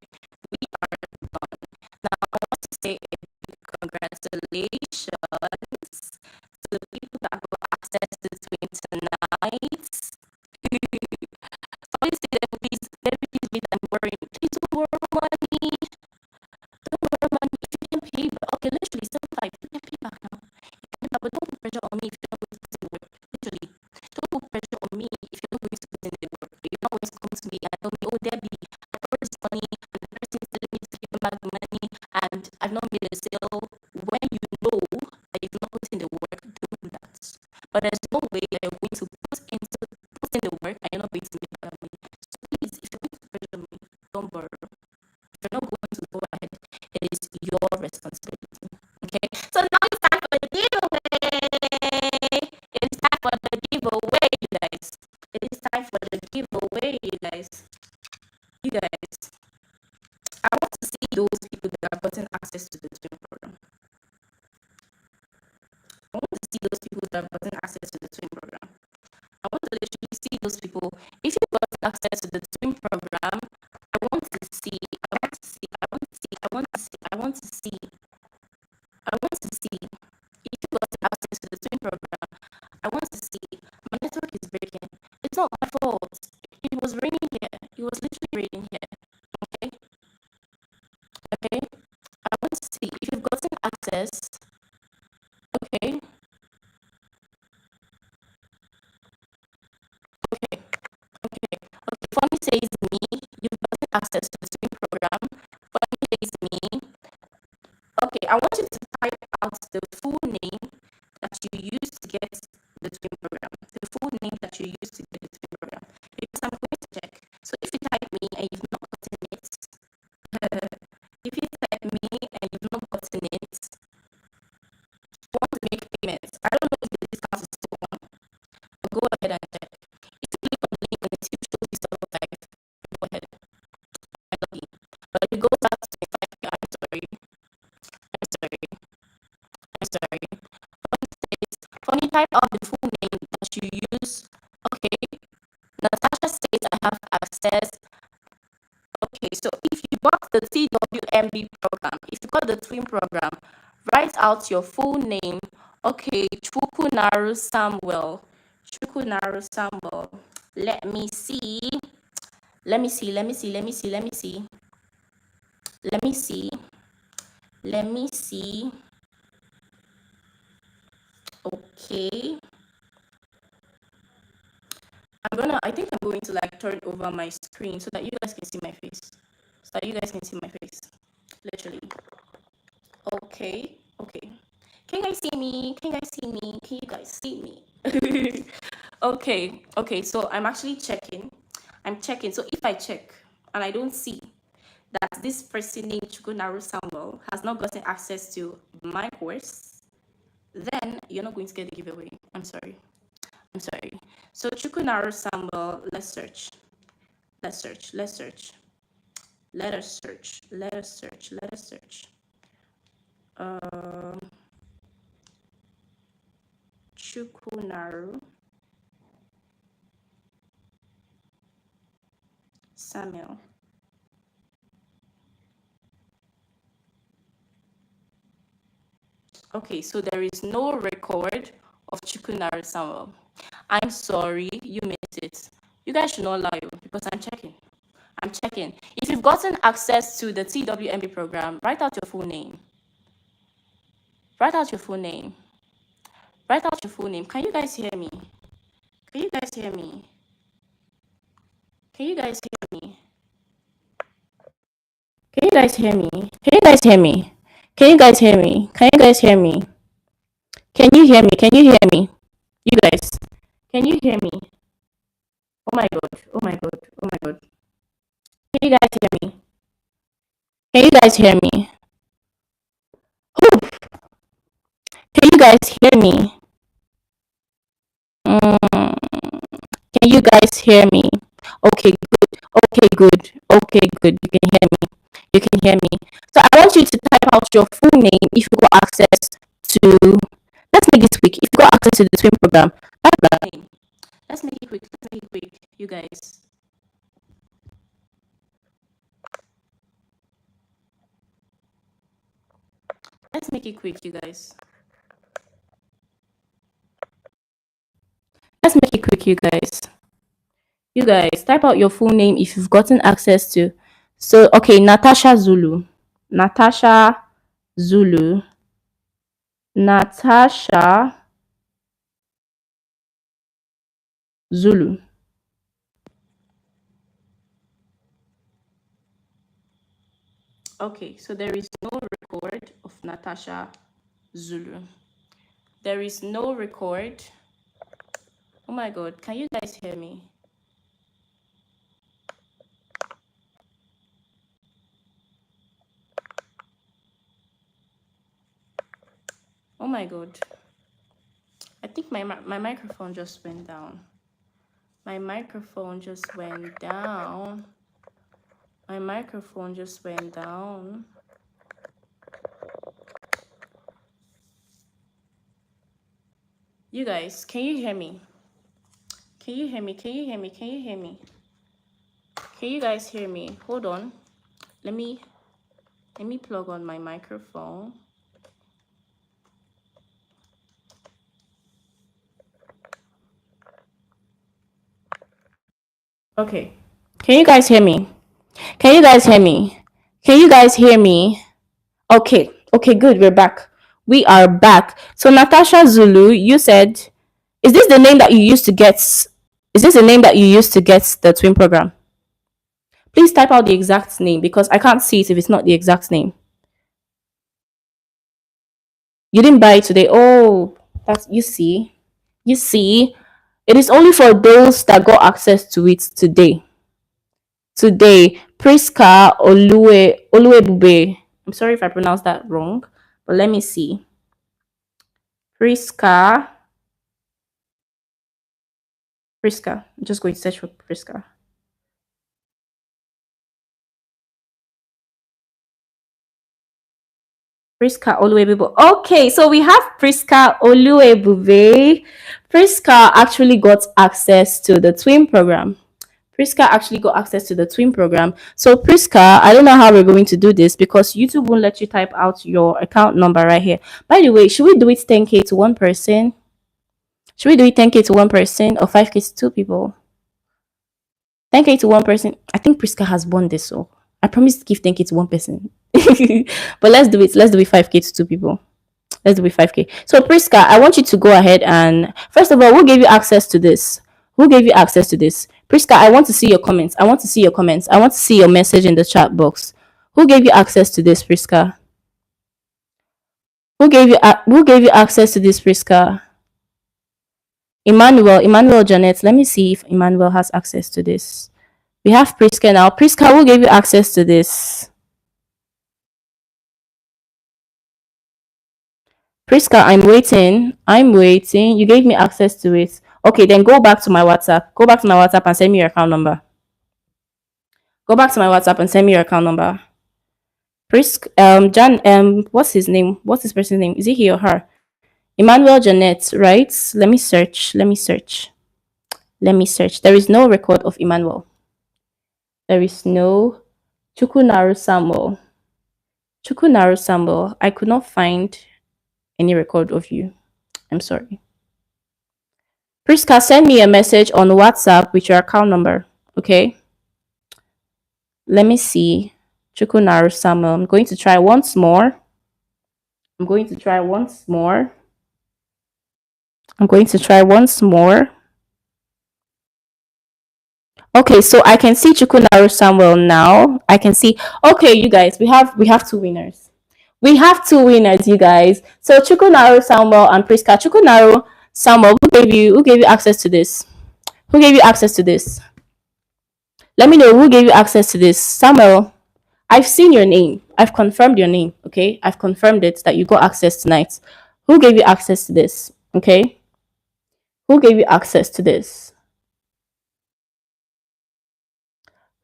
we are done. Now I want to say a big congratulations to the people that got access to the twin tonight. Somebody say that please, let me please be that worrying. Please don't borrow money. Don't borrow money. If you can pay back, okay, literally, 75, you can pay back now. You can pay back, but don't put pressure on me if you're not going to put in the work. Literally, don't put pressure on me if you're not going to put in the work. You're not going to come to me and tell me, oh, Debbie, I borrowed this money, and the person is telling me to give back the money, and I've not made a sale. When you know that you've not put in the work, don't do that. But there's no way that you're going to put in the work and you're not going to make that money. So please, if you're going to pressure me, don't borrow. If you're not going to go ahead, it is your responsibility. Okay? So now it's time for the giveaway. It is time for the giveaway, you guys. It is time for the giveaway, you guys. You guys, I want to see those people that have gotten access to the twin program. I want to see those people that have gotten access to the twin program. I want to literally see those people. If you've got access to the twin program, I want to see, I want to see, I want to see, I want to see, I want to see, I want to see. If you've got access to the twin program, I want to see. My network is breaking. It's not my fault. It was raining here. It was literally raining here. Okay? Okay? I want to see if you've gotten access. Okay? Okay. Okay. Okay. Funny says me. You've gotten access to the twin program. Funny says me. Okay, I want you to type out the full name that you used to get the twin program. The full name that you used to get the twin program. Because I'm going to check. So if you type me and you've not gotten it, if you type me and you've not gotten it, you want to make payments. I don't know if the discount is still on, but go ahead and check. If you click on the link and it still shows you 75, go ahead. I'm lucky. But if you go back to 25, I'm sorry. I'm sorry. I'm sorry. Funny type of the full name that you use. Okay. Natasha says I have access. Okay, so if you got the TWMB program, if you got the twin program, write out your full name. Okay, Chukunaru Samuel. Chukunaru Samuel. Let me see. Let me see. Let me see. Let me see. Let me see. Let me see. Let me see. Okay. I think I'm going to like turn over my screen so that you guys can see my face. So that you guys can see my face. Literally. Okay. Okay. Can you guys see me? Can you guys see me? Can you guys see me? Okay. Okay. So I'm actually checking. I'm checking. So if I check and I don't see that this person named Chukunaru Samuel has not gotten access to my course, then you're not going to get the giveaway. I'm sorry. I'm sorry. So Chukunaru Samuel, let's search. Let's search. Let's search. Let us search. Let us search. Let us search. Chukunaru Samuel. Okay, so there is no record of Chukunaru Samuel. I'm sorry, you missed it. You guys should not lie because I'm checking. I'm checking. If you've gotten access to the TWMB program, write out your full name. Write out your full name. Write out your full name. Can you guys hear me? Can you guys hear me? Can you guys hear me? Can you guys hear me? Can you guys hear me? Can you guys hear me? Can you guys hear me? Can you hear me? Can you hear me? You guys, can you hear me? Oh my god. Oh my god. Oh my god. Can you guys hear me? Can you guys hear me? Who guys hear me? Mm, can you guys hear me? Okay, good. Okay, good. Okay, good. You can hear me. You can hear me. So I want you to type out your full name if you got access to. Let's make this quick. If you got access to the twin program, type that name. Let's make it quick. Let's make it quick, you guys. Let's make it quick, you guys. Let's make it quick, you guys. You guys, type out your full name if you've gotten access to. So, okay, Natasha Zulu. Natasha Zulu. Natasha Zulu. Okay, so there is no record of Natasha Zulu. There is no record. Oh my god, can you guys hear me? Oh my god. I think my microphone just went down. My microphone just went down. My microphone just went down. You guys, can you hear me? Can you hear me? Can you hear me? Can you hear me? Can you guys hear me? Hold on. Let me plug on my microphone. Okay. Can you guys hear me? Can you guys hear me? Can you guys hear me? Okay. Okay, good. We're back. We are back. So Natasha Zulu, you said, is this the name that you used to get? Is this the name that you used to get the twin program? Please type out the exact name because I can't see it if it's not the exact name. You didn't buy it today. Oh, that's you see. You see, it is only for those that got access to it today. Today, Priska Oluebube. I'm sorry if I pronounced that wrong, but let me see. Priska. Priska. I'm just going to search for Priska. Priska Oluebube. Okay, so we have Priska Oluebube. Priska actually got access to the twin program. Priska actually got access to the twin program. So Priska, I don't know how we're going to do this because YouTube won't let you type out your account number right here. By the way, should we do it 10k to one person? Should we do it 10k to one person or 5k to two people? 10k to one person. I think Priska has won this, so I promise to give 10k to one person. But let's do it. Let's do it 5k to two people. Let's do it 5k. So Priska, I want you to go ahead and first of all, who gave you access to this? Who gave you access to this? Priska, I want to see your comments. I want to see your comments. I want to see your message in the chat box. Who gave you access to this, Priska? Who gave you access to this, Priska? Emmanuel Janet. Let me see if Emmanuel has access to this. We have Priska now. Priska, who gave you access to this? Priska, I'm waiting. I'm waiting. You gave me access to it. Okay, then go back to my WhatsApp. Go back to my WhatsApp and send me your account number. Go back to my WhatsApp and send me your account number. Prisk, Jan, what's his name? What's this person's name? Is it he or her? Emmanuel Janet, right? Let me search. Let me search. Let me search. There is no record of Emmanuel. There is no Chukunaru Samuel. Chukunaru Samuel. I could not find any record of you. I'm sorry. Priska, send me a message on WhatsApp with your account number. Okay. Let me see. Chukunaru Samuel. I'm going to try once more. I'm going to try once more. I'm going to try once more. Okay, so I can see Chukunaru Samuel now. I can see. Okay, you guys, we have two winners. We have two winners, you guys. So Chukunaru Samuel and Priska. Chukunaru Samuel, who gave you access to this? Who gave you access to this? Let me know who gave you access to this. Samuel, I've seen your name. I've confirmed your name. Okay, I've confirmed it that you got access tonight. Who gave you access to this? Okay. Who gave you access to this?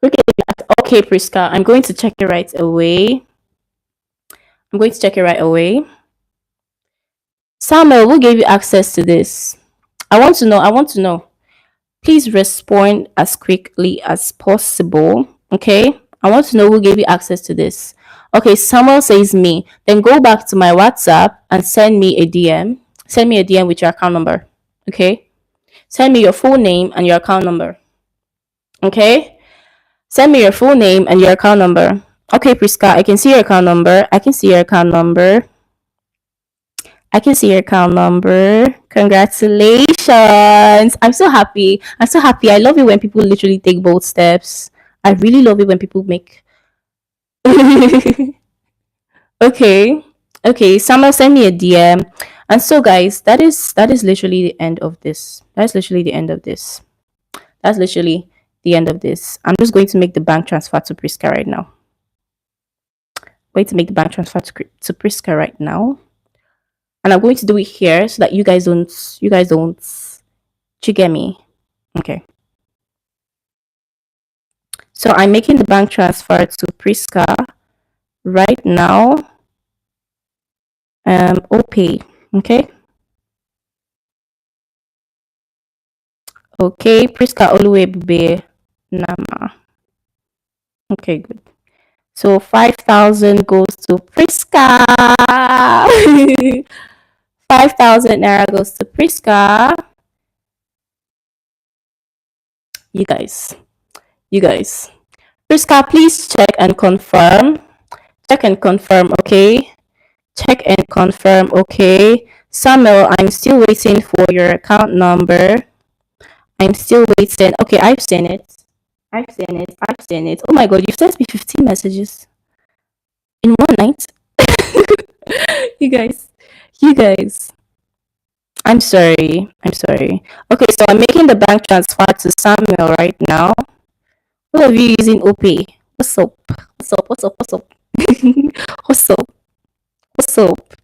Who gave you Okay, Priska, I'm going to check it right away. I'm going to check it right away. Samuel, who gave you access to this? I want to know. I want to know. Please respond as quickly as possible. Okay. I want to know who gave you access to this. Okay, Samuel says me. Then go back to my WhatsApp and send me a DM. Send me a DM with your account number. Okay. Send me your full name and your account number. Okay. Send me your full name and your account number. Okay, Priska, I can see your account number. I can see your account number. I can see your account number. Congratulations. I'm so happy. I'm so happy. I love it when people literally take bold steps. I really love it when people make. Okay. Okay. Someone send me a DM. And so guys, that is literally the end of this. That's literally the end of this. That's literally the end of this. I'm just going to make the bank transfer to Priska right now. Going to make the bank transfer to Priska right now. And I'm going to do it here so that you guys don't you get me? Okay. So I'm making the bank transfer to Priska right now. OPay. Okay. Okay, Priska Oluwebube Nama. Okay, good. So 5,000 goes to Priska. 5,000 naira goes to Priska. You guys. You guys. Priska, please check and confirm. Check and confirm, okay? Check and confirm, okay? Samuel, I'm still waiting for your account number. I'm still waiting. Okay, I've seen it. I've seen it. I've seen it. Oh my god, you've sent me 15 messages in one night. You guys. You guys. I'm sorry. I'm sorry. Okay, so I'm making the bank transfer to Samuel right now. Who of you using OPay? What's up? What's up? What's up? What's up? What's up? What's up?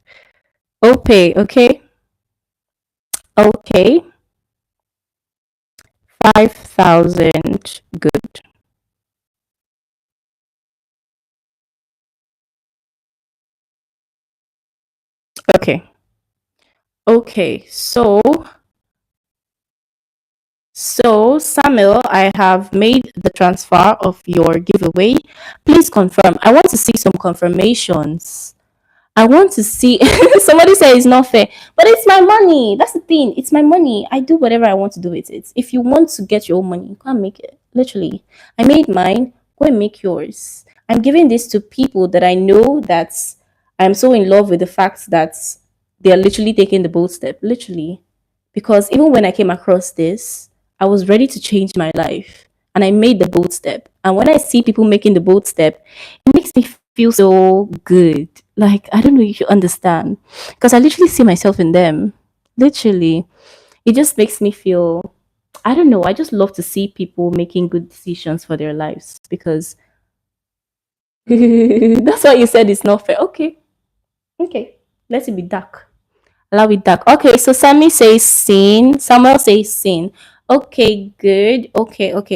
OPay, okay? Okay. 5,000. Good. Okay. Okay. So Samuel, I have made the transfer of your giveaway. Please confirm. I want to see some confirmations. I want to see somebody say it's not fair, but it's my money. That's the thing. It's my money. I do whatever I want to do with it. If you want to get your own money, you can't make it. Literally, I made mine. Go and make yours. I'm giving this to people that I know that I'm so in love with the fact that they are literally taking the bold step. Literally, because even when I came across this, I was ready to change my life, and I made the bold step. And when I see people making the bold step, it makes me feel so good. Like, I don't know if you understand. Because I literally see myself in them. Literally. It just makes me feel, I don't know. I just love to see people making good decisions for their lives because that's why you said it's not fair. Okay. Okay. Let it be dark. Allow it dark. Okay. So Sammy says sin. Samuel says sin. Okay. Good. Okay. Okay.